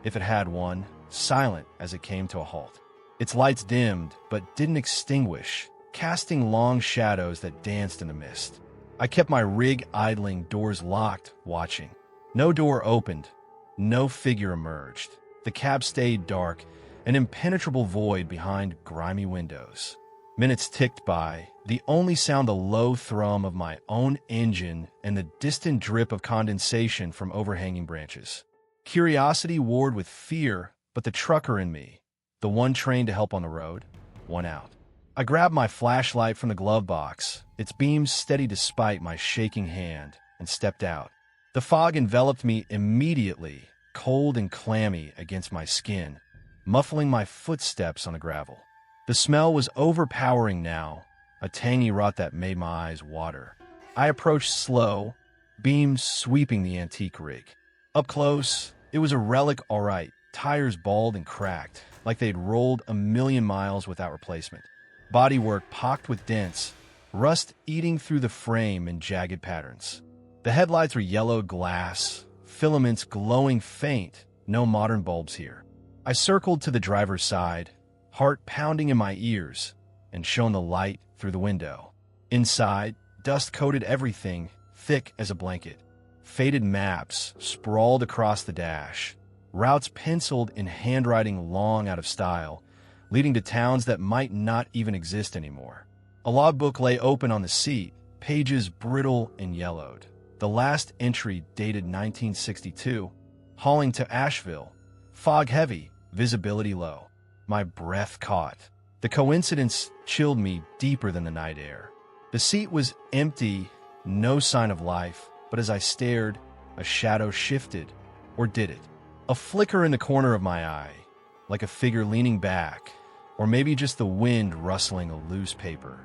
if it had one, silent as it came to a halt. Its lights dimmed, but didn't extinguish, casting long shadows that danced in the mist. I kept my rig idling, doors locked, watching. No door opened, no figure emerged. The cab stayed dark, an impenetrable void behind grimy windows. Minutes ticked by, the only sound the low thrum of my own engine and the distant drip of condensation from overhanging branches. Curiosity warred with fear, but the trucker in me, the one trained to help on the road, won out. I grabbed my flashlight from the glove box, its beams steady despite my shaking hand, and stepped out. The fog enveloped me immediately, cold and clammy against my skin, muffling my footsteps on the gravel. The smell was overpowering now, a tangy rot that made my eyes water. I approached slow, beams sweeping the antique rig. Up close, it was a relic all right, tires bald and cracked, like they'd rolled a million miles without replacement. Bodywork pocked with dents, rust eating through the frame in jagged patterns. The headlights were yellowed glass, filaments glowing faint, no modern bulbs here. I circled to the driver's side, heart pounding in my ears, and shone the light through the window. Inside, dust coated everything, thick as a blanket. Faded maps sprawled across the dash, routes penciled in handwriting long out of style, leading to towns that might not even exist anymore. A logbook lay open on the seat, pages brittle and yellowed. The last entry dated 1962, hauling to Asheville, fog heavy, visibility low. My breath caught. The coincidence chilled me deeper than the night air. The seat was empty, no sign of life, but as I stared, a shadow shifted. Or did it? A flicker in the corner of my eye, like a figure leaning back, or maybe just the wind rustling a loose paper.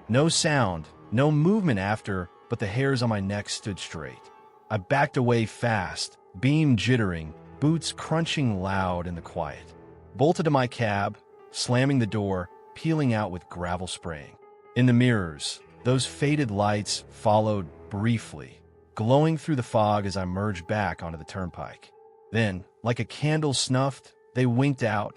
No sound, no movement after, but the hairs on my neck stood straight. I backed away fast, beam jittering, boots crunching loud in the quiet. Bolted to my cab, slamming the door, peeling out with gravel spraying. In the mirrors, those faded lights followed briefly, glowing through the fog as I merged back onto the turnpike. Then, like a candle snuffed, they winked out,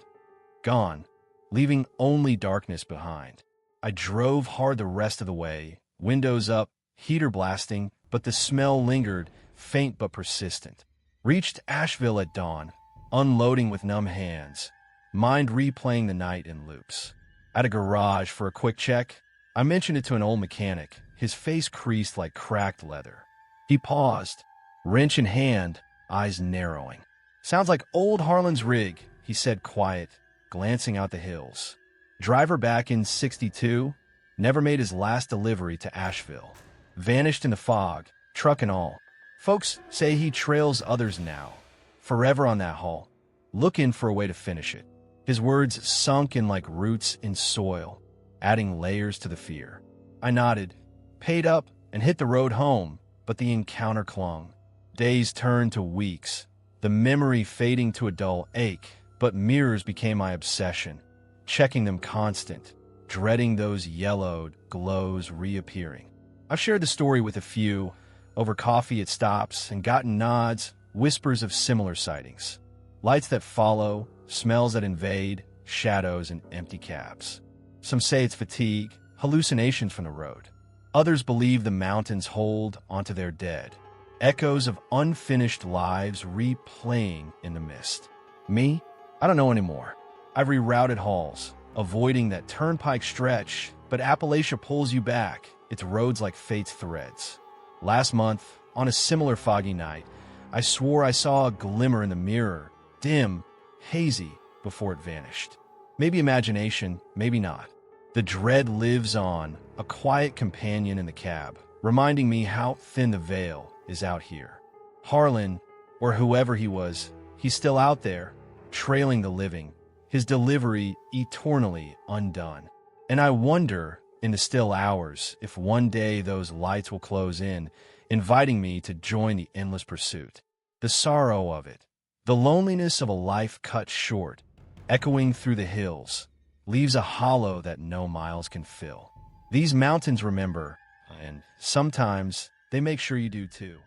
gone, leaving only darkness behind. I drove hard the rest of the way, windows up, heater blasting, but the smell lingered, faint but persistent. Reached Asheville at dawn, unloading with numb hands, mind replaying the night in loops. At a garage for a quick check, I mentioned it to an old mechanic, his face creased like cracked leather. He paused, wrench in hand, eyes narrowing. "Sounds like old Harlan's rig," he said quiet, glancing out the hills. Driver back in 62, never made his last delivery to Asheville. Vanished in the fog, truck and all. Folks say he trails others now, forever on that haul, looking for a way to finish it. His words sunk in like roots in soil, adding layers to the fear. I nodded, paid up, and hit the road home, but the encounter clung. Days turned to weeks, the memory fading to a dull ache, but mirrors became my obsession, checking them constant, dreading those yellowed glows reappearing. I've shared the story with a few, over coffee at stops, and gotten nods, whispers of similar sightings. Lights that follow, smells that invade, shadows and empty cabs. Some say it's fatigue, hallucinations from the road. Others believe the mountains hold onto their dead, echoes of unfinished lives replaying in the mist. Me? I don't know anymore. I've rerouted hauls, avoiding that turnpike stretch, but Appalachia pulls you back, its roads like fate's threads. Last month, on a similar foggy night, I swore I saw a glimmer in the mirror, dim, hazy, before it vanished. Maybe imagination, maybe not. The dread lives on, a quiet companion in the cab, reminding me how thin the veil is out here. Harlan, or whoever he was, he's still out there, trailing the living, his delivery eternally undone. And I wonder, in the still hours, if one day those lights will close in, inviting me to join the endless pursuit. The sorrow of it, the loneliness of a life cut short, echoing through the hills, leaves a hollow that no miles can fill. These mountains remember, and sometimes they make sure you do too.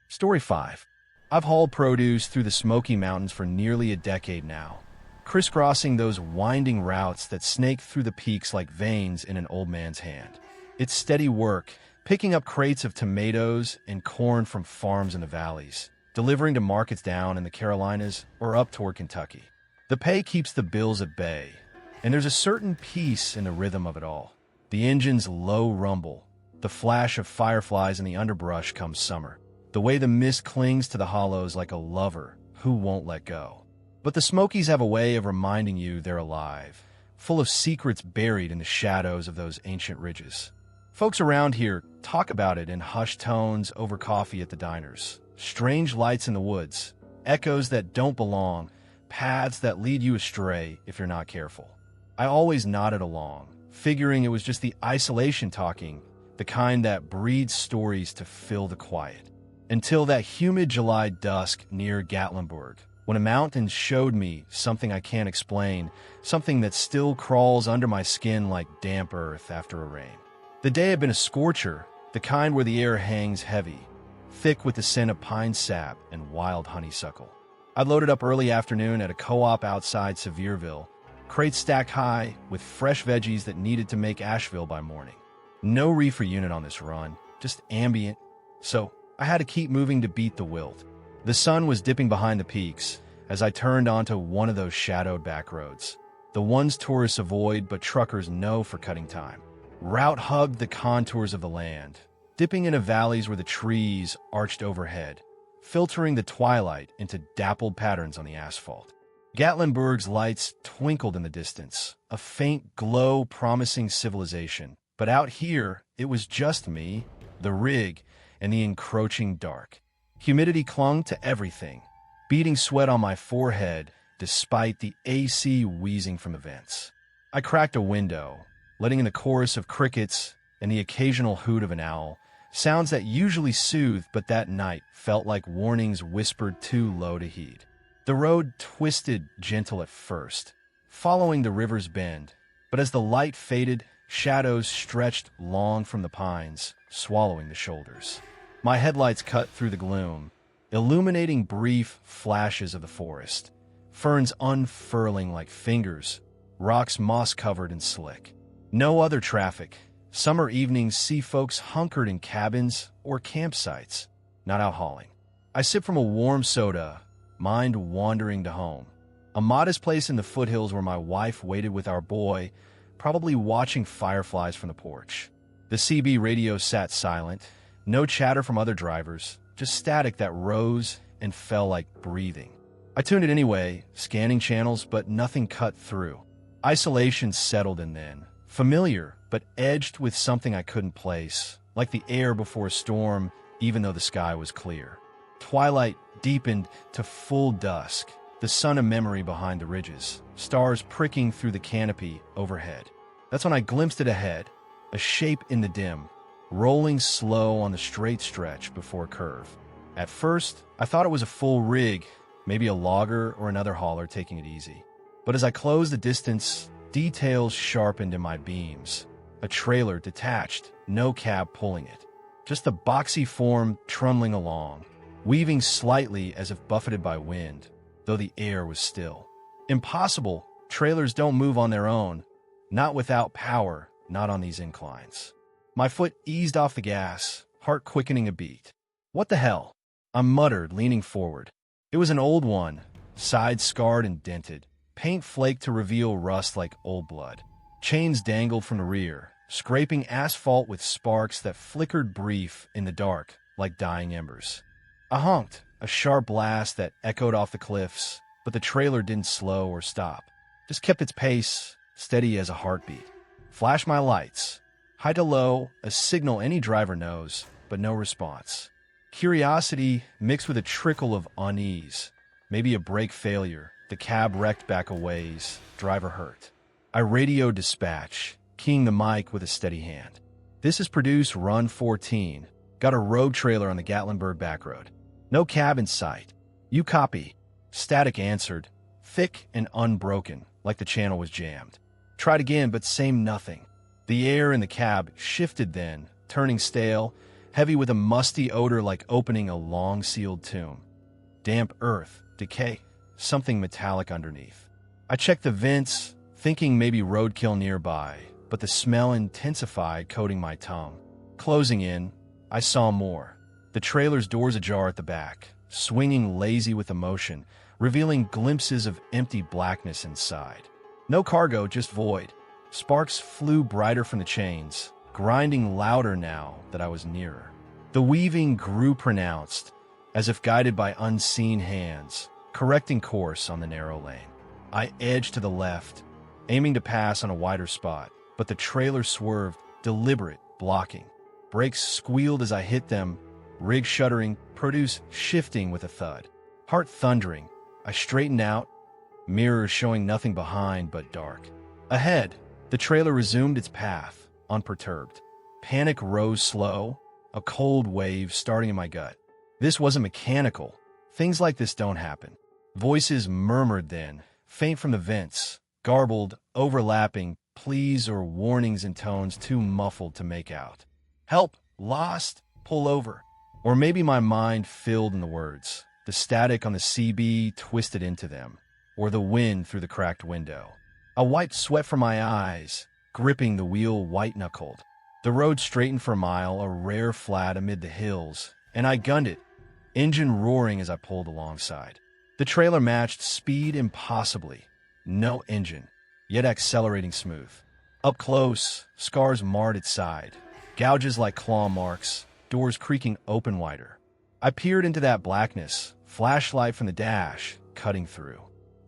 Story 5. I've hauled produce through the Smoky Mountains for nearly a decade now, crisscrossing those winding routes that snake through the peaks like veins in an old man's hand. It's steady work, picking up crates of tomatoes and corn from farms in the valleys, delivering to markets down in the Carolinas or up toward Kentucky. The pay keeps the bills at bay, and there's a certain peace in the rhythm of it all. The engine's low rumble, the flash of fireflies in the underbrush come summer, the way the mist clings to the hollows like a lover who won't let go. But the Smokies have a way of reminding you they're alive, full of secrets buried in the shadows of those ancient ridges. Folks around here talk about it in hushed tones over coffee at the diners. Strange lights in the woods, echoes that don't belong, paths that lead you astray if you're not careful. I always nodded along, figuring it was just the isolation talking, the kind that breeds stories to fill the quiet. Until that humid July dusk near Gatlinburg, when a mountain showed me something I can't explain, something that still crawls under my skin like damp earth after a rain. The day had been a scorcher, the kind where the air hangs heavy, thick with the scent of pine sap and wild honeysuckle. I loaded up early afternoon at a co-op outside Sevierville, crates stacked high with fresh veggies that needed to make Asheville by morning. No reefer unit on this run, just ambient, so I had to keep moving to beat the wilt. The sun was dipping behind the peaks as I turned onto one of those shadowed back roads, the ones tourists avoid but truckers know for cutting time. Route hugged the contours of the land, dipping into valleys where the trees arched overhead, filtering the twilight into dappled patterns on the asphalt. Gatlinburg's lights twinkled in the distance, a faint glow promising civilization. But out here, it was just me, the rig, and the encroaching dark. Humidity clung to everything, beating sweat on my forehead despite the AC wheezing from the vents. I cracked a window, letting in the chorus of crickets and the occasional hoot of an owl, sounds that usually soothed but that night felt like warnings whispered too low to heed. The road twisted gentle at first, following the river's bend, but as the light faded, shadows stretched long from the pines, swallowing the shoulders. My headlights cut through the gloom, illuminating brief flashes of the forest, ferns unfurling like fingers, rocks moss-covered and slick. No other traffic. Summer evenings see folks hunkered in cabins or campsites, not out hauling. I sip from a warm soda, mind wandering to home. A modest place in the foothills where my wife waited with our boy, probably watching fireflies from the porch. The CB radio sat silent, no chatter from other drivers, just static that rose and fell like breathing. I tuned it anyway, scanning channels, but nothing cut through. Isolation settled in then, familiar, but edged with something I couldn't place, like the air before a storm, even though the sky was clear. Twilight deepened to full dusk, the sun a memory behind the ridges, stars pricking through the canopy overhead. That's when I glimpsed it ahead, a shape in the dim, rolling slow on the straight stretch before a curve. At first, I thought it was a full rig, maybe a logger or another hauler taking it easy. But as I closed the distance, details sharpened in my beams. A trailer detached, no cab pulling it. Just a boxy form trundling along, weaving slightly as if buffeted by wind, though the air was still. Impossible. Trailers don't move on their own. Not without power, not on these inclines. My foot eased off the gas, heart quickening a beat. What the hell? I muttered, leaning forward. It was an old one, sides scarred and dented. Paint flaked to reveal rust like old blood. Chains dangled from the rear, scraping asphalt with sparks that flickered brief in the dark like dying embers. I honked, a sharp blast that echoed off the cliffs, but the trailer didn't slow or stop. Just kept its pace, steady as a heartbeat. Flashed my lights. High to low, a signal any driver knows, but no response. Curiosity mixed with a trickle of unease. Maybe a brake failure. The cab wrecked back a ways, driver hurt. I radioed dispatch, keying the mic with a steady hand. This is produced Run 14. Got a road trailer on the Gatlinburg back road. No cab in sight. You copy. Static answered, thick and unbroken, like the channel was jammed. Tried again, but same nothing. The air in the cab shifted then, turning stale, heavy with a musty odor like opening a long-sealed tomb. Damp earth, decay. Something metallic underneath. I checked the vents, thinking maybe roadkill nearby, but the smell intensified, coating my tongue. Closing in, I saw more. The trailer's doors ajar at the back, swinging lazy with emotion, revealing glimpses of empty blackness inside. No cargo, just void. Sparks flew brighter from the chains, grinding louder now that I was nearer. The weaving grew pronounced, as if guided by unseen hands, correcting course on the narrow lane. I edged to the left, aiming to pass on a wider spot, but the trailer swerved, deliberate, blocking. Brakes squealed as I hit them, rig shuddering, produce shifting with a thud. Heart thundering, I straightened out, mirrors showing nothing behind but dark. Ahead, the trailer resumed its path, unperturbed. Panic rose slow, a cold wave starting in my gut. This wasn't mechanical. Things like this don't happen. Voices murmured then, faint from the vents, garbled, overlapping, pleas or warnings in tones too muffled to make out. Help! Lost! Pull over! Or maybe my mind filled in the words, the static on the CB twisted into them, or the wind through the cracked window. I wiped sweat from my eyes, gripping the wheel white-knuckled. The road straightened for a mile, a rare flat amid the hills, and I gunned it, engine roaring as I pulled alongside. The trailer matched speed impossibly. No engine, yet accelerating smooth. Up close, scars marred its side, gouges like claw marks, doors creaking open wider. I peered into that blackness, flashlight from the dash, cutting through.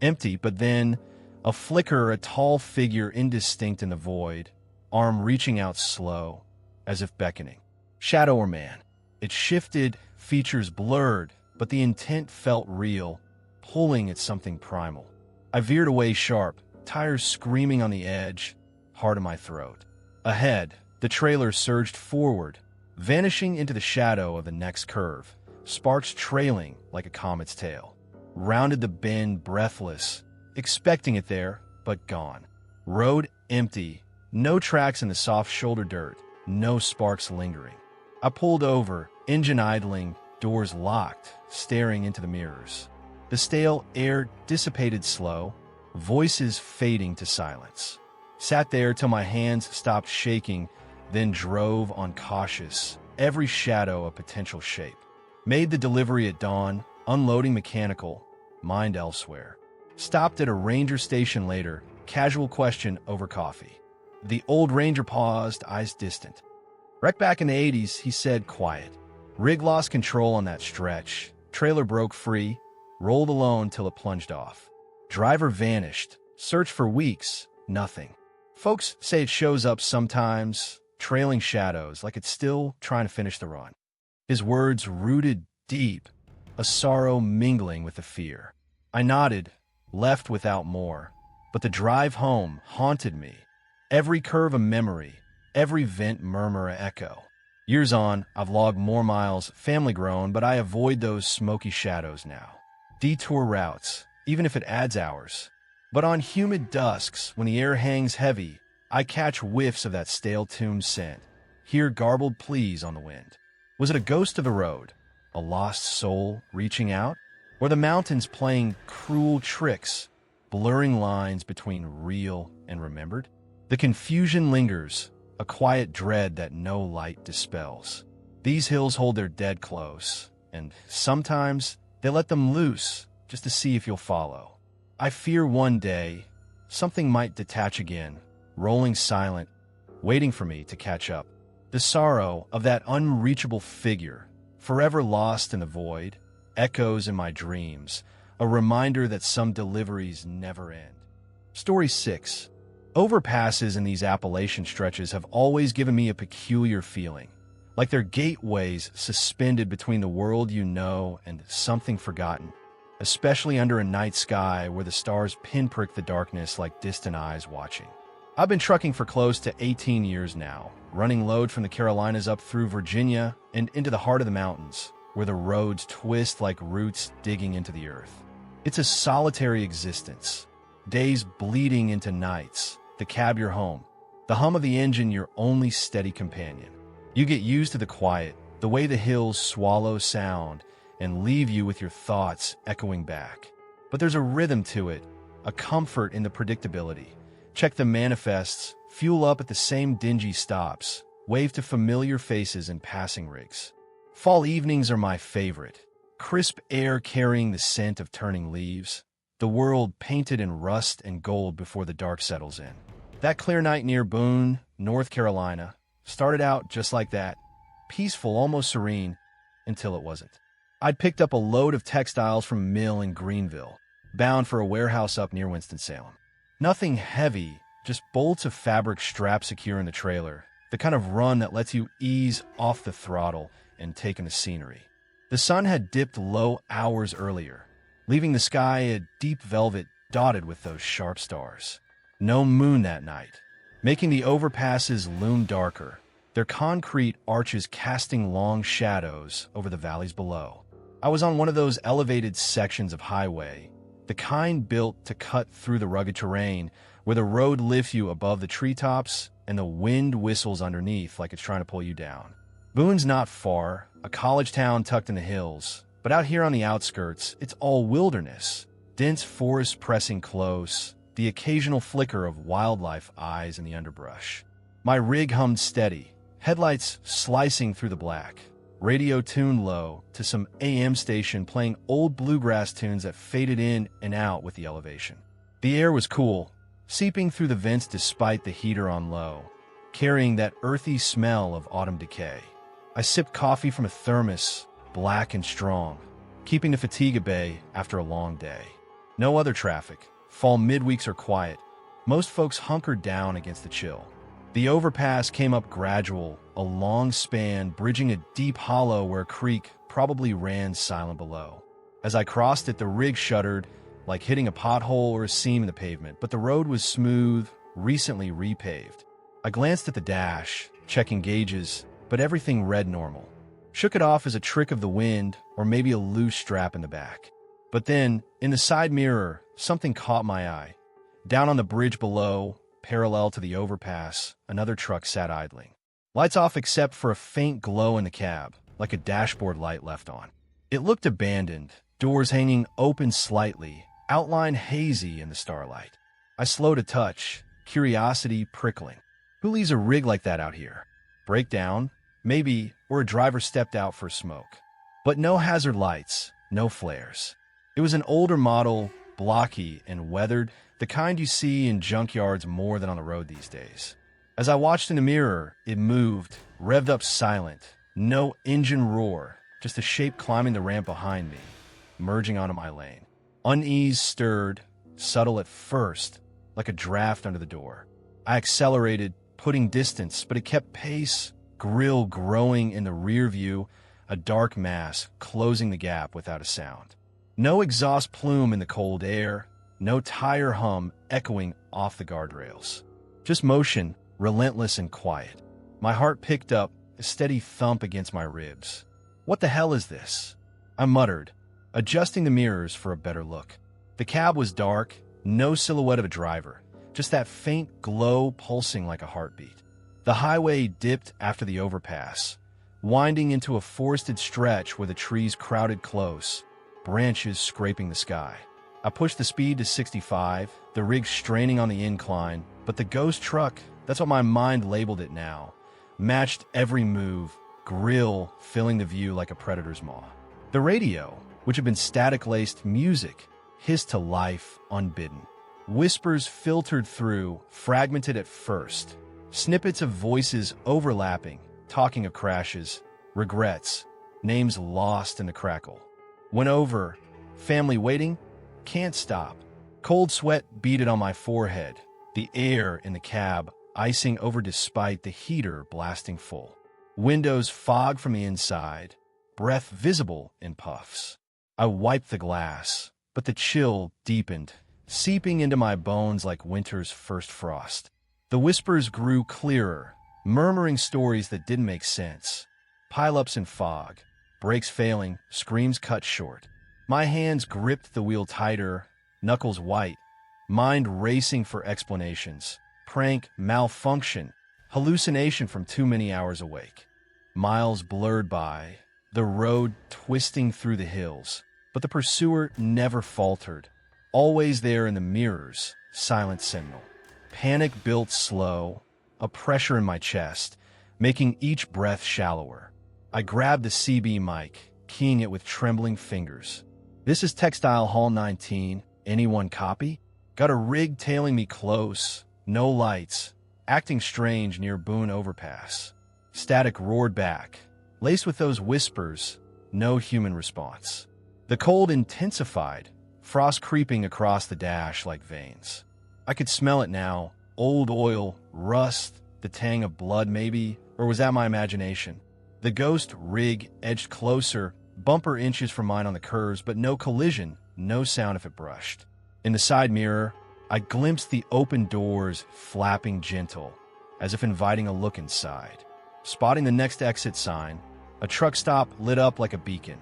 Empty, but then a flicker, a tall figure indistinct in the void, arm reaching out slow, as if beckoning. Shadow or man? It shifted, features blurred, but the intent felt real, pulling at something primal. I veered away sharp, tires screaming on the edge, heart in my throat. Ahead, the trailer surged forward, vanishing into the shadow of the next curve, sparks trailing like a comet's tail. Rounded the bend breathless, expecting it there, but gone. Road empty, no tracks in the soft shoulder dirt, no sparks lingering. I pulled over, engine idling, doors locked, staring into the mirrors. The stale air dissipated slow, voices fading to silence. Sat there till my hands stopped shaking, then drove on cautious, every shadow a potential shape. Made the delivery at dawn, unloading mechanical, mind elsewhere. Stopped at a ranger station later, casual question over coffee. The old ranger paused, eyes distant. Wrecked back in the 80s, he said quiet. Rig lost control on that stretch. Trailer broke free, rolled alone till it plunged off. Driver vanished. Searched for weeks, nothing. Folks say it shows up sometimes, trailing shadows, like it's still trying to finish the run. His words rooted deep, a sorrow mingling with the fear. I nodded, left without more, but the drive home haunted me. Every curve a memory, every vent murmur a echo. Years on, I've logged more miles, family grown, but I avoid those smoky shadows now. Detour routes, even if it adds hours. But on humid dusks, when the air hangs heavy, I catch whiffs of that stale tomb scent, hear garbled pleas on the wind. Was it a ghost of the road, a lost soul reaching out, or the mountains playing cruel tricks, blurring lines between real and remembered? The confusion lingers, a quiet dread that no light dispels. These hills hold their dead close, and sometimes they let them loose just to see if you'll follow. I fear one day something might detach again, rolling silent, waiting for me to catch up. The sorrow of that unreachable figure, forever lost in the void, echoes in my dreams, a reminder that some deliveries never end. Story 6. Overpasses in these Appalachian stretches have always given me a peculiar feeling, like they're gateways suspended between the world you know and something forgotten, especially under a night sky where the stars pinprick the darkness like distant eyes watching. I've been trucking for close to 18 years now, running load from the Carolinas up through Virginia and into the heart of the mountains, where the roads twist like roots digging into the earth. It's a solitary existence, days bleeding into nights, the cab your home, the hum of the engine your only steady companion. You get used to the quiet, the way the hills swallow sound and leave you with your thoughts echoing back. But there's a rhythm to it, a comfort in the predictability. Check the manifests, fuel up at the same dingy stops, wave to familiar faces in passing rigs. Fall evenings are my favorite. Crisp air carrying the scent of turning leaves, the world painted in rust and gold before the dark settles in. That clear night near Boone, North Carolina, started out just like that, peaceful, almost serene, until it wasn't. I'd picked up a load of textiles from a mill in Greenville, bound for a warehouse up near Winston-Salem. Nothing heavy, just bolts of fabric strapped secure in the trailer, the kind of run that lets you ease off the throttle and take in the scenery. The sun had dipped low hours earlier, leaving the sky a deep velvet dotted with those sharp stars. No moon that night, making the overpasses loom darker, their concrete arches casting long shadows over the valleys below. I was on one of those elevated sections of highway, the kind built to cut through the rugged terrain, where the road lifts you above the treetops and the wind whistles underneath like it's trying to pull you down. Boone's not far, a college town tucked in the hills, but out here on the outskirts, it's all wilderness. Dense forest pressing close, the occasional flicker of wildlife eyes in the underbrush. My rig hummed steady, headlights slicing through the black, radio tuned low to some AM station playing old bluegrass tunes that faded in and out with the elevation. The air was cool, seeping through the vents despite the heater on low, carrying that earthy smell of autumn decay. I sipped coffee from a thermos, black and strong, keeping the fatigue at bay after a long day. No other traffic. Fall midweeks are quiet. Most folks hunkered down against the chill. The overpass came up gradual, a long span bridging a deep hollow where a creek probably ran silent below. As I crossed it, the rig shuddered, like hitting a pothole or a seam in the pavement, but the road was smooth, recently repaved. I glanced at the dash, checking gauges, but everything read normal. Shook it off as a trick of the wind or maybe a loose strap in the back. But then, in the side mirror, something caught my eye. Down on the bridge below, parallel to the overpass, another truck sat idling. Lights off except for a faint glow in the cab, like a dashboard light left on. It looked abandoned, doors hanging open slightly, outline hazy in the starlight. I slowed a touch, curiosity prickling. Who leaves a rig like that out here? Breakdown? Maybe, or a driver stepped out for a smoke. But no hazard lights, no flares. It was an older model, blocky and weathered, the kind you see in junkyards more than on the road these days. As I watched in the mirror, it moved, revved up silent, no engine roar, just a shape climbing the ramp behind me, merging onto my lane. Unease stirred, subtle at first, like a draft under the door. I accelerated, putting distance, but it kept pace, grill growing in the rear view, a dark mass closing the gap without a sound. No exhaust plume in the cold air, no tire hum echoing off the guardrails. Just motion, relentless and quiet. My heart picked up, a steady thump against my ribs. What the hell is this? I muttered, adjusting the mirrors for a better look. The cab was dark, no silhouette of a driver, just that faint glow pulsing like a heartbeat. The highway dipped after the overpass, winding into a forested stretch where the trees crowded close, branches scraping the sky. I pushed the speed to 65, the rig straining on the incline, but the ghost truck, that's what my mind labeled it now, matched every move, grill filling the view like a predator's maw. The radio, which had been static-laced music, hissed to life unbidden. Whispers filtered through, fragmented at first, snippets of voices overlapping, talking of crashes, regrets, names lost in the crackle. Went over, family waiting, can't stop. Cold sweat beaded on my forehead, the air in the cab icing over despite the heater blasting full. Windows fog from the inside, breath visible in puffs. I wiped the glass, but the chill deepened, seeping into my bones like winter's first frost. The whispers grew clearer, murmuring stories that didn't make sense. Pile-ups in fog, brakes failing, screams cut short. My hands gripped the wheel tighter, knuckles white, mind racing for explanations. Prank, malfunction, hallucination from too many hours awake. Miles blurred by, the road twisting through the hills, but the pursuer never faltered. Always there in the mirrors, silent sentinel. Panic built slow, a pressure in my chest, making each breath shallower. I grabbed the CB mic, keying it with trembling fingers. This is Textile Hall 19. Anyone copy? Got a rig tailing me close, no lights, acting strange near Boone Overpass. Static roared back, laced with those whispers, no human response. The cold intensified, frost creeping across the dash like veins. I could smell it now, old oil, rust, the tang of blood maybe, or was that my imagination? The ghost rig edged closer, bumper inches from mine on the curves, but no collision, no sound if it brushed. In the side mirror, I glimpsed the open doors flapping gentle, as if inviting a look inside. Spotting the next exit sign, a truck stop lit up like a beacon.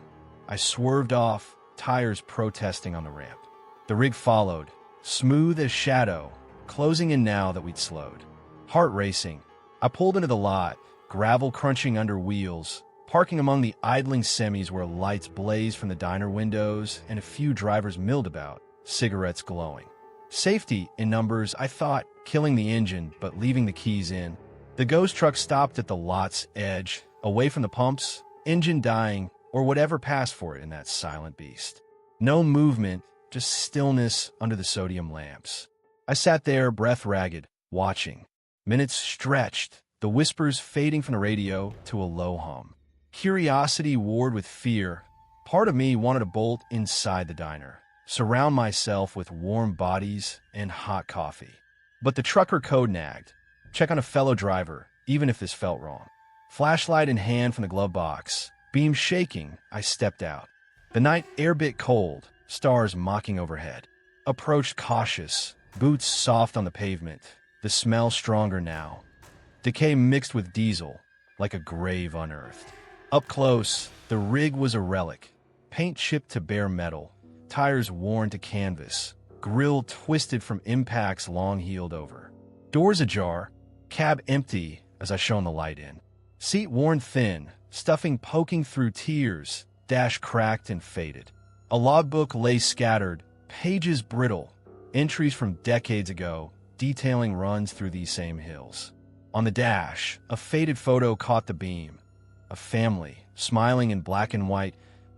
I swerved off, tires protesting on the ramp. The rig followed, smooth as shadow, closing in now that we'd slowed. Heart racing, I pulled into the lot, gravel crunching under wheels, parking among the idling semis where lights blazed from the diner windows and a few drivers milled about, cigarettes glowing. Safety in numbers, I thought, killing the engine but leaving the keys in. The ghost truck stopped at the lot's edge, away from the pumps, engine dying, or whatever passed for it in that silent beast. No movement, just stillness under the sodium lamps. I sat there, breath ragged, watching. Minutes stretched, the whispers fading from the radio to a low hum. Curiosity warred with fear. Part of me wanted to bolt inside the diner, surround myself with warm bodies and hot coffee. But the trucker code nagged. Check on a fellow driver, even if this felt wrong. Flashlight in hand from the glove box. Beam shaking, I stepped out. The night air bit cold, stars mocking overhead. Approached cautious, boots soft on the pavement, the smell stronger now. Decay mixed with diesel, like a grave unearthed. Up close, the rig was a relic. Paint chipped to bare metal, tires worn to canvas, grill twisted from impacts long healed over. Doors ajar, cab empty as I shone the light in. Seat worn thin, stuffing poking through tears, dash cracked and faded. A logbook lay scattered, pages brittle, entries from decades ago, detailing runs through these same hills. On the dash, a faded photo caught the beam. A family, smiling in black and white,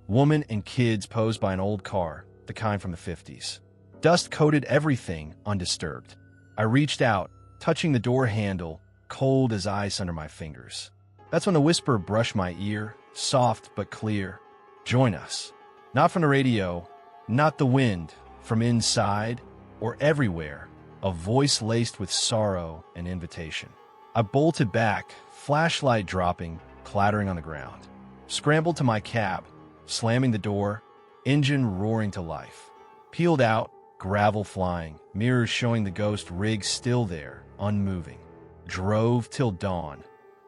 woman and kids posed by an old car, the kind from the 50s. Dust coated everything, undisturbed. I reached out, touching the door handle, cold as ice under my fingers. That's when the whisper brushed my ear, soft but clear. Join us. Not from the radio, not the wind, from inside or everywhere, a voice laced with sorrow and invitation. I bolted back, flashlight dropping, clattering on the ground. Scrambled to my cab, slamming the door, engine roaring to life. Peeled out, gravel flying, mirrors showing the ghost rig still there, unmoving. Drove till dawn,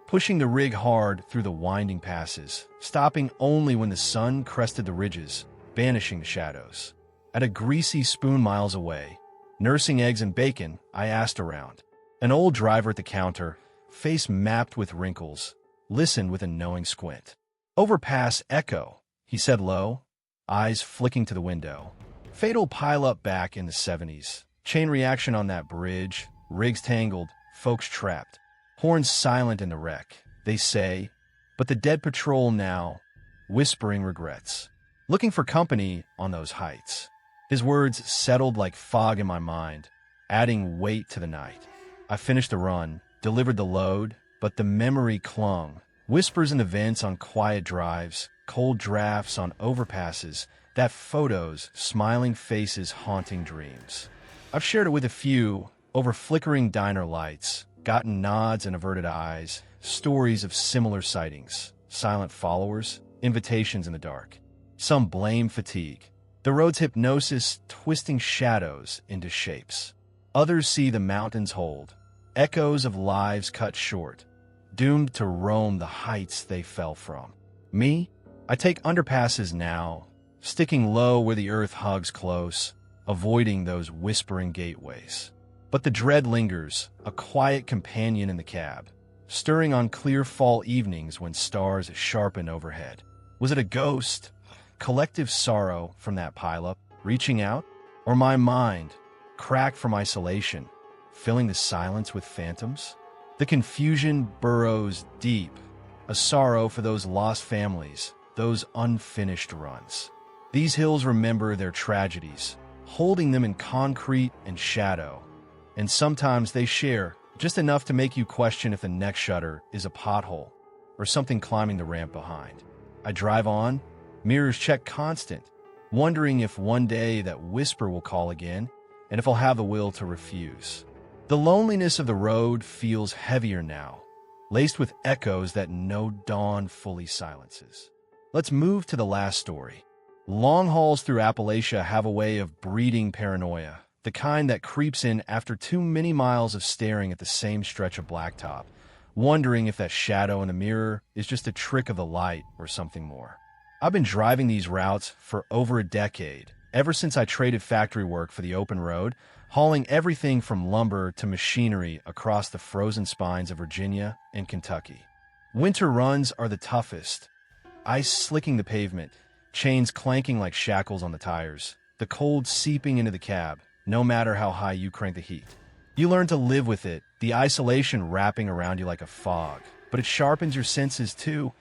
pushing the rig hard through the winding passes, stopping only when the sun crested the ridges, banishing the shadows. At a greasy spoon miles away, nursing eggs and bacon, I asked around. An old driver at the counter, face mapped with wrinkles, listened with a knowing squint. Overpass echo, he said low, eyes flicking to the window. Fatal pile-up back in the 70s. Chain reaction on that bridge, rigs tangled, folks trapped. Horns silent in the wreck, they say, but the dead patrol now, whispering regrets. Looking for company on those heights. His words settled like fog in my mind, adding weight to the night. I finished the run, delivered the load, but the memory clung. Whispers in the vents on quiet drives, cold drafts on overpasses, that photos, smiling faces haunting dreams. I've shared it with a few, over flickering diner lights, gotten nods and averted eyes, stories of similar sightings, silent followers, invitations in the dark. Some blame fatigue. The road's hypnosis twisting shadows into shapes. Others see the mountains hold, echoes of lives cut short, doomed to roam the heights they fell from. Me? I take underpasses now, sticking low where the earth hugs close, avoiding those whispering gateways. But the dread lingers, a quiet companion in the cab, stirring on clear fall evenings when stars sharpen overhead. Was it a ghost, collective sorrow from that pileup, reaching out? Or my mind, cracked from isolation, filling the silence with phantoms? The confusion burrows deep, a sorrow for those lost families, those unfinished runs. These hills remember their tragedies, holding them in concrete and shadow. And sometimes they share, just enough to make you question if the next shutter is a pothole or something climbing the ramp behind. I drive on, mirrors check constant, wondering if one day that whisper will call again and if I'll have the will to refuse. The loneliness of the road feels heavier now, laced with echoes that no dawn fully silences. Let's move to the last story. Long hauls through Appalachia have a way of breeding paranoia, the kind that creeps in after too many miles of staring at the same stretch of blacktop, wondering if that shadow in the mirror is just a trick of the light or something more. I've been driving these routes for over a decade, ever since I traded factory work for the open road, hauling everything from lumber to machinery across the frozen spines of Virginia and Kentucky. Winter runs are the toughest. Ice slicking the pavement, chains clanking like shackles on the tires, the cold seeping into the cab, no matter how high you crank the heat. You learn to live with it, the isolation wrapping around you like a fog. But it sharpens your senses too,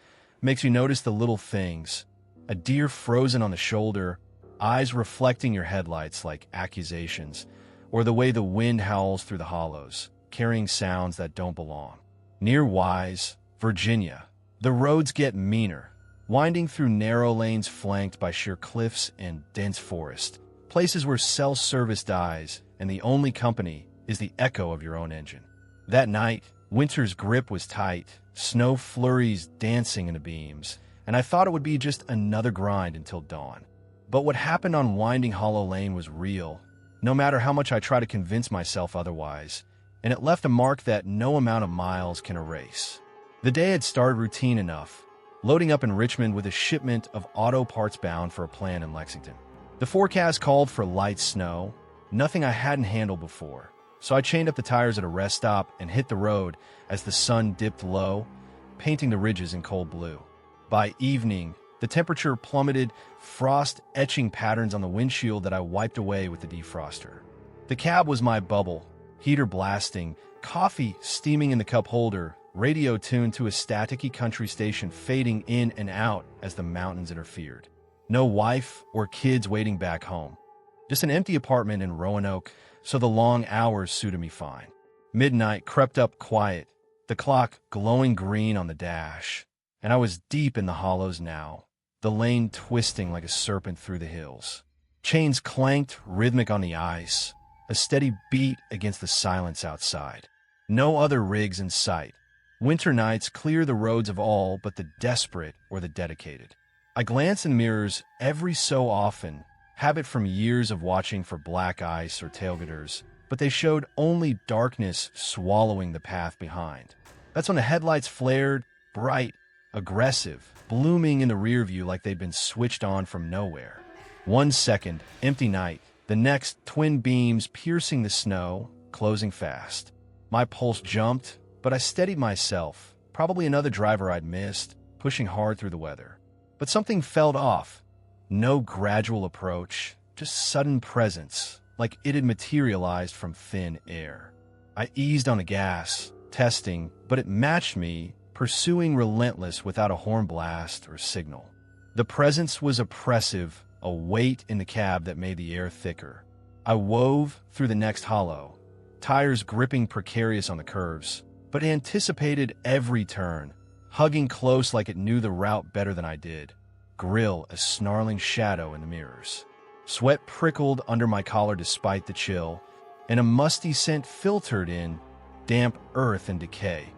makes you notice the little things. A deer frozen on the shoulder, eyes reflecting your headlights like accusations, or the way the wind howls through the hollows, carrying sounds that don't belong. Near Wise, Virginia, the roads get meaner, winding through narrow lanes flanked by sheer cliffs and dense forest, places where cell service dies and the only company is the echo of your own engine. That night, winter's grip was tight, snow flurries dancing in the beams, and I thought it would be just another grind until dawn. But what happened on Winding Hollow Lane was real, no matter how much I try to convince myself otherwise, and it left a mark that no amount of miles can erase. The day had started routine enough, loading up in Richmond with a shipment of auto parts bound for a plant in Lexington. The forecast called for light snow, nothing I hadn't handled before, so I chained up the tires at a rest stop and hit the road as the sun dipped low, painting the ridges in cold blue. By evening, the temperature plummeted, frost etching patterns on the windshield that I wiped away with the defroster. The cab was my bubble, heater blasting, coffee steaming in the cup holder, radio tuned to a staticky country station fading in and out as the mountains interfered. No wife or kids waiting back home. Just an empty apartment in Roanoke, so the long hours suited me fine. Midnight crept up quiet, the clock glowing green on the dash, and I was deep in the hollows now, the lane twisting like a serpent through the hills. Chains clanked rhythmic on the ice, a steady beat against the silence outside. No other rigs in sight. Winter nights clear the roads of all but the desperate or the dedicated. I glance in mirrors every so often, habit from years of watching for black ice or tailgaters, but they showed only darkness swallowing the path behind. That's when the headlights flared, bright, aggressive, blooming in the rear view like they'd been switched on from nowhere. 1 second, empty night. The next, twin beams piercing the snow, closing fast. My pulse jumped, but I steadied myself. Probably another driver I'd missed, pushing hard through the weather. But something felt off. No gradual approach, just sudden presence, like it had materialized from thin air. I eased on the gas, testing, but it matched me, pursuing relentless without a horn blast or signal. The presence was oppressive, a weight in the cab that made the air thicker. I wove through the next hollow, tires gripping precarious on the curves, but anticipated every turn, hugging close like it knew the route better than I did. Grill a snarling shadow in the mirrors. Sweat prickled under my collar despite the chill, and a musty scent filtered in, damp earth and decay,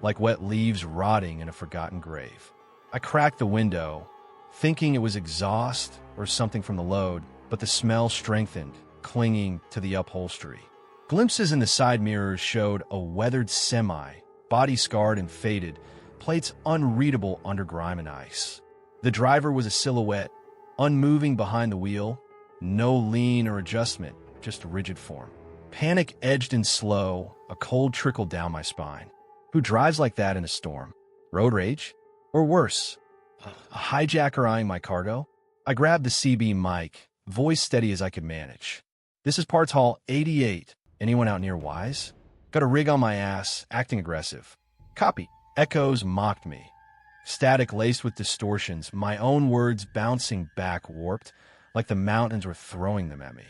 like wet leaves rotting in a forgotten grave. I cracked the window, thinking it was exhaust or something from the load, but the smell strengthened, clinging to the upholstery. Glimpses in the side mirrors showed a weathered semi, body scarred and faded, plates unreadable under grime and ice. The driver was a silhouette, unmoving behind the wheel, no lean or adjustment, just rigid form. Panic edged and slow, a cold trickled down my spine. Who drives like that in a storm? Road rage? Or worse, a hijacker eyeing my cargo? I grabbed the CB mic, voice steady as I could manage. This is Parts Hall 88. Anyone out near Wise? Got a rig on my ass, acting aggressive. Copy. Echoes mocked me. Static laced with distortions, my own words bouncing back warped, like the mountains were throwing them at me.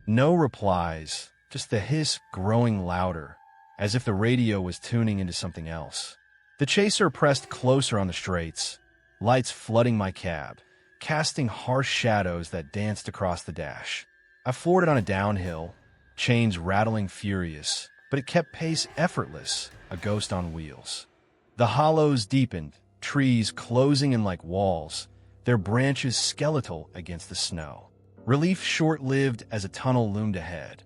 No replies, just the hiss growing louder, as if the radio was tuning into something else. The chaser pressed closer on the straights, lights flooding my cab, casting harsh shadows that danced across the dash. I floored it on a downhill, chains rattling furious, but it kept pace effortless, a ghost on wheels. The hollows deepened, trees closing in like walls, their branches skeletal against the snow. Relief short-lived as a tunnel loomed ahead.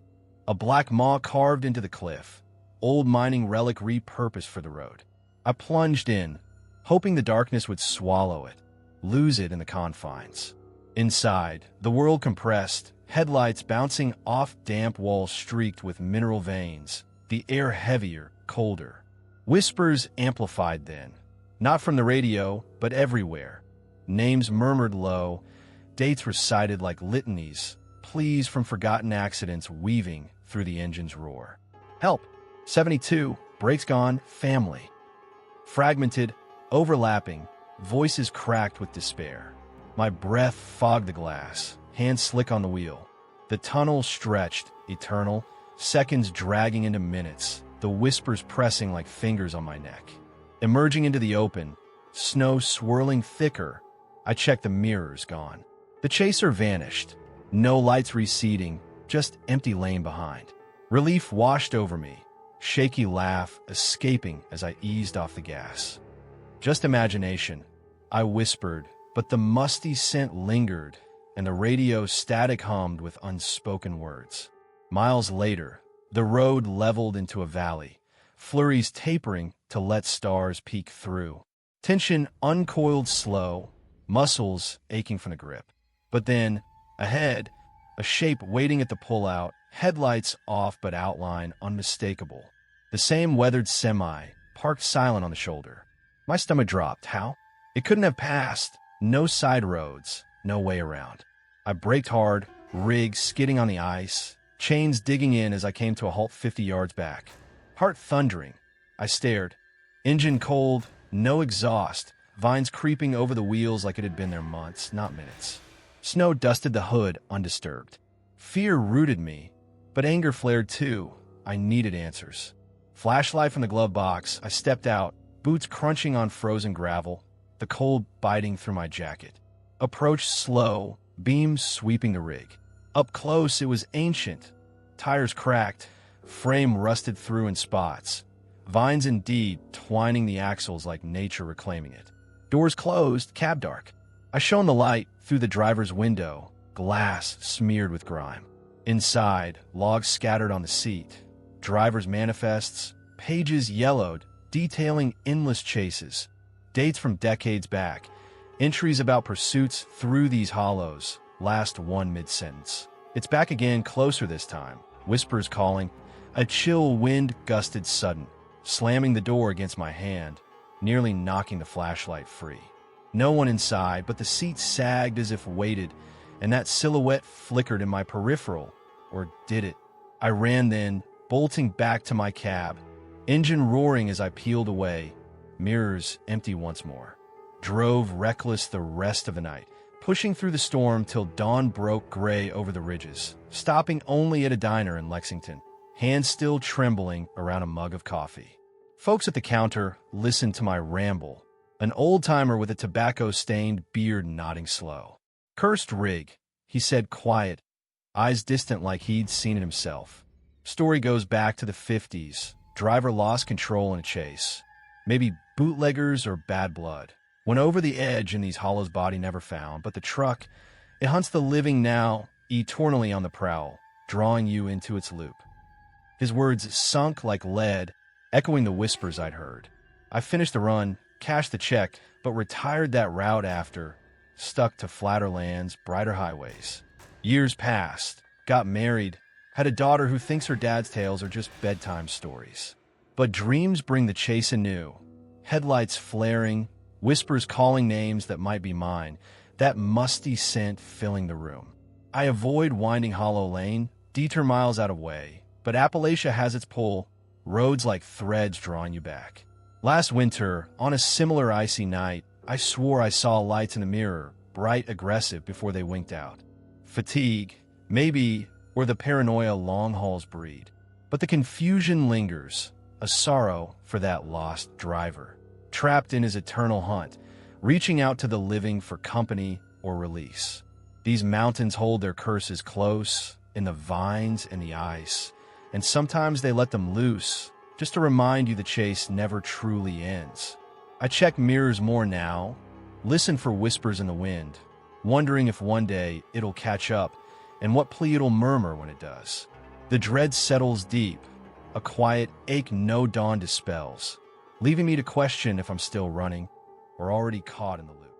A black maw carved into the cliff, old mining relic repurposed for the road. I plunged in, hoping the darkness would swallow it, lose it in the confines. Inside, the world compressed, headlights bouncing off damp walls streaked with mineral veins, the air heavier, colder. Whispers amplified then. Not from the radio, but everywhere. Names murmured low, dates recited like litanies, pleas from forgotten accidents weaving through the engine's roar. Help! 72, brakes gone, family. Fragmented, overlapping, voices cracked with despair. My breath fogged the glass, hands slick on the wheel. The tunnel stretched, eternal, seconds dragging into minutes, the whispers pressing like fingers on my neck. Emerging into the open, snow swirling thicker, I checked the mirrors, gone. The chaser vanished, no lights receding, just empty lane behind. Relief washed over me, shaky laugh escaping as I eased off the gas. Just imagination, I whispered, but the musty scent lingered, and the radio static hummed with unspoken words. Miles later, the road leveled into a valley, flurries tapering to let stars peek through. Tension uncoiled slow, muscles aching from the grip. But then, ahead, a shape waiting at the pullout, headlights off but outline unmistakable. The same weathered semi, parked silent on the shoulder. My stomach dropped. How? It couldn't have passed. No side roads, no way around. I braked hard, rig skidding on the ice, chains digging in as I came to a halt 50 yards back. Heart thundering. I stared. Engine cold, no exhaust, vines creeping over the wheels like it had been there months, not minutes. Snow dusted the hood undisturbed. Fear rooted me, but anger flared too. I needed answers. Flashlight from the glove box, I stepped out, boots crunching on frozen gravel, the cold biting through my jacket. Approached slow, beams sweeping the rig. Up close, it was ancient. Tires cracked, frame rusted through in spots. Vines indeed twining the axles like nature reclaiming it. Doors closed, cab dark. I shone the light through the driver's window, glass smeared with grime. Inside, logs scattered on the seat. Driver's manifests, pages yellowed, detailing endless chases. Dates from decades back, entries about pursuits through these hollows, last one mid-sentence. It's back again, closer this time, whispers calling. A chill wind gusted sudden, slamming the door against my hand, nearly knocking the flashlight free. No one inside, but the seat sagged as if weighted, and that silhouette flickered in my peripheral. Or did it? I ran then, bolting back to my cab, engine roaring as I peeled away, mirrors empty once more. Drove reckless the rest of the night, pushing through the storm till dawn broke gray over the ridges, stopping only at a diner in Lexington, hands still trembling around a mug of coffee. Folks at the counter listened to my ramble, an old-timer with a tobacco-stained beard nodding slow. Cursed rig, he said quiet, eyes distant like he'd seen it himself. Story goes back to the 50s. Driver lost control in a chase. Maybe bootleggers or bad blood. Went over the edge in these hollows body never found, but the truck, it hunts the living now, eternally on the prowl, drawing you into its loop. His words sunk like lead, echoing the whispers I'd heard. I finished the run, cashed the check, but retired that route after, stuck to flatter lands, brighter highways. Years passed, got married, had a daughter who thinks her dad's tales are just bedtime stories. But dreams bring the chase anew, headlights flaring, whispers calling names that might be mine, that musty scent filling the room. I avoid winding hollow lane, detour miles out of way, but Appalachia has its pull, roads like threads drawing you back. Last winter, on a similar icy night, I swore I saw lights in the mirror, bright, aggressive, before they winked out. Fatigue, maybe, or the paranoia long hauls breed. But the confusion lingers, a sorrow for that lost driver, trapped in his eternal hunt, reaching out to the living for company or release. These mountains hold their curses close, in the vines and the ice, and sometimes they let them loose, just to remind you the chase never truly ends. I check mirrors more now, listen for whispers in the wind, wondering if one day it'll catch up and what plea it'll murmur when it does. The dread settles deep, a quiet ache no dawn dispels, leaving me to question if I'm still running or already caught in the loop.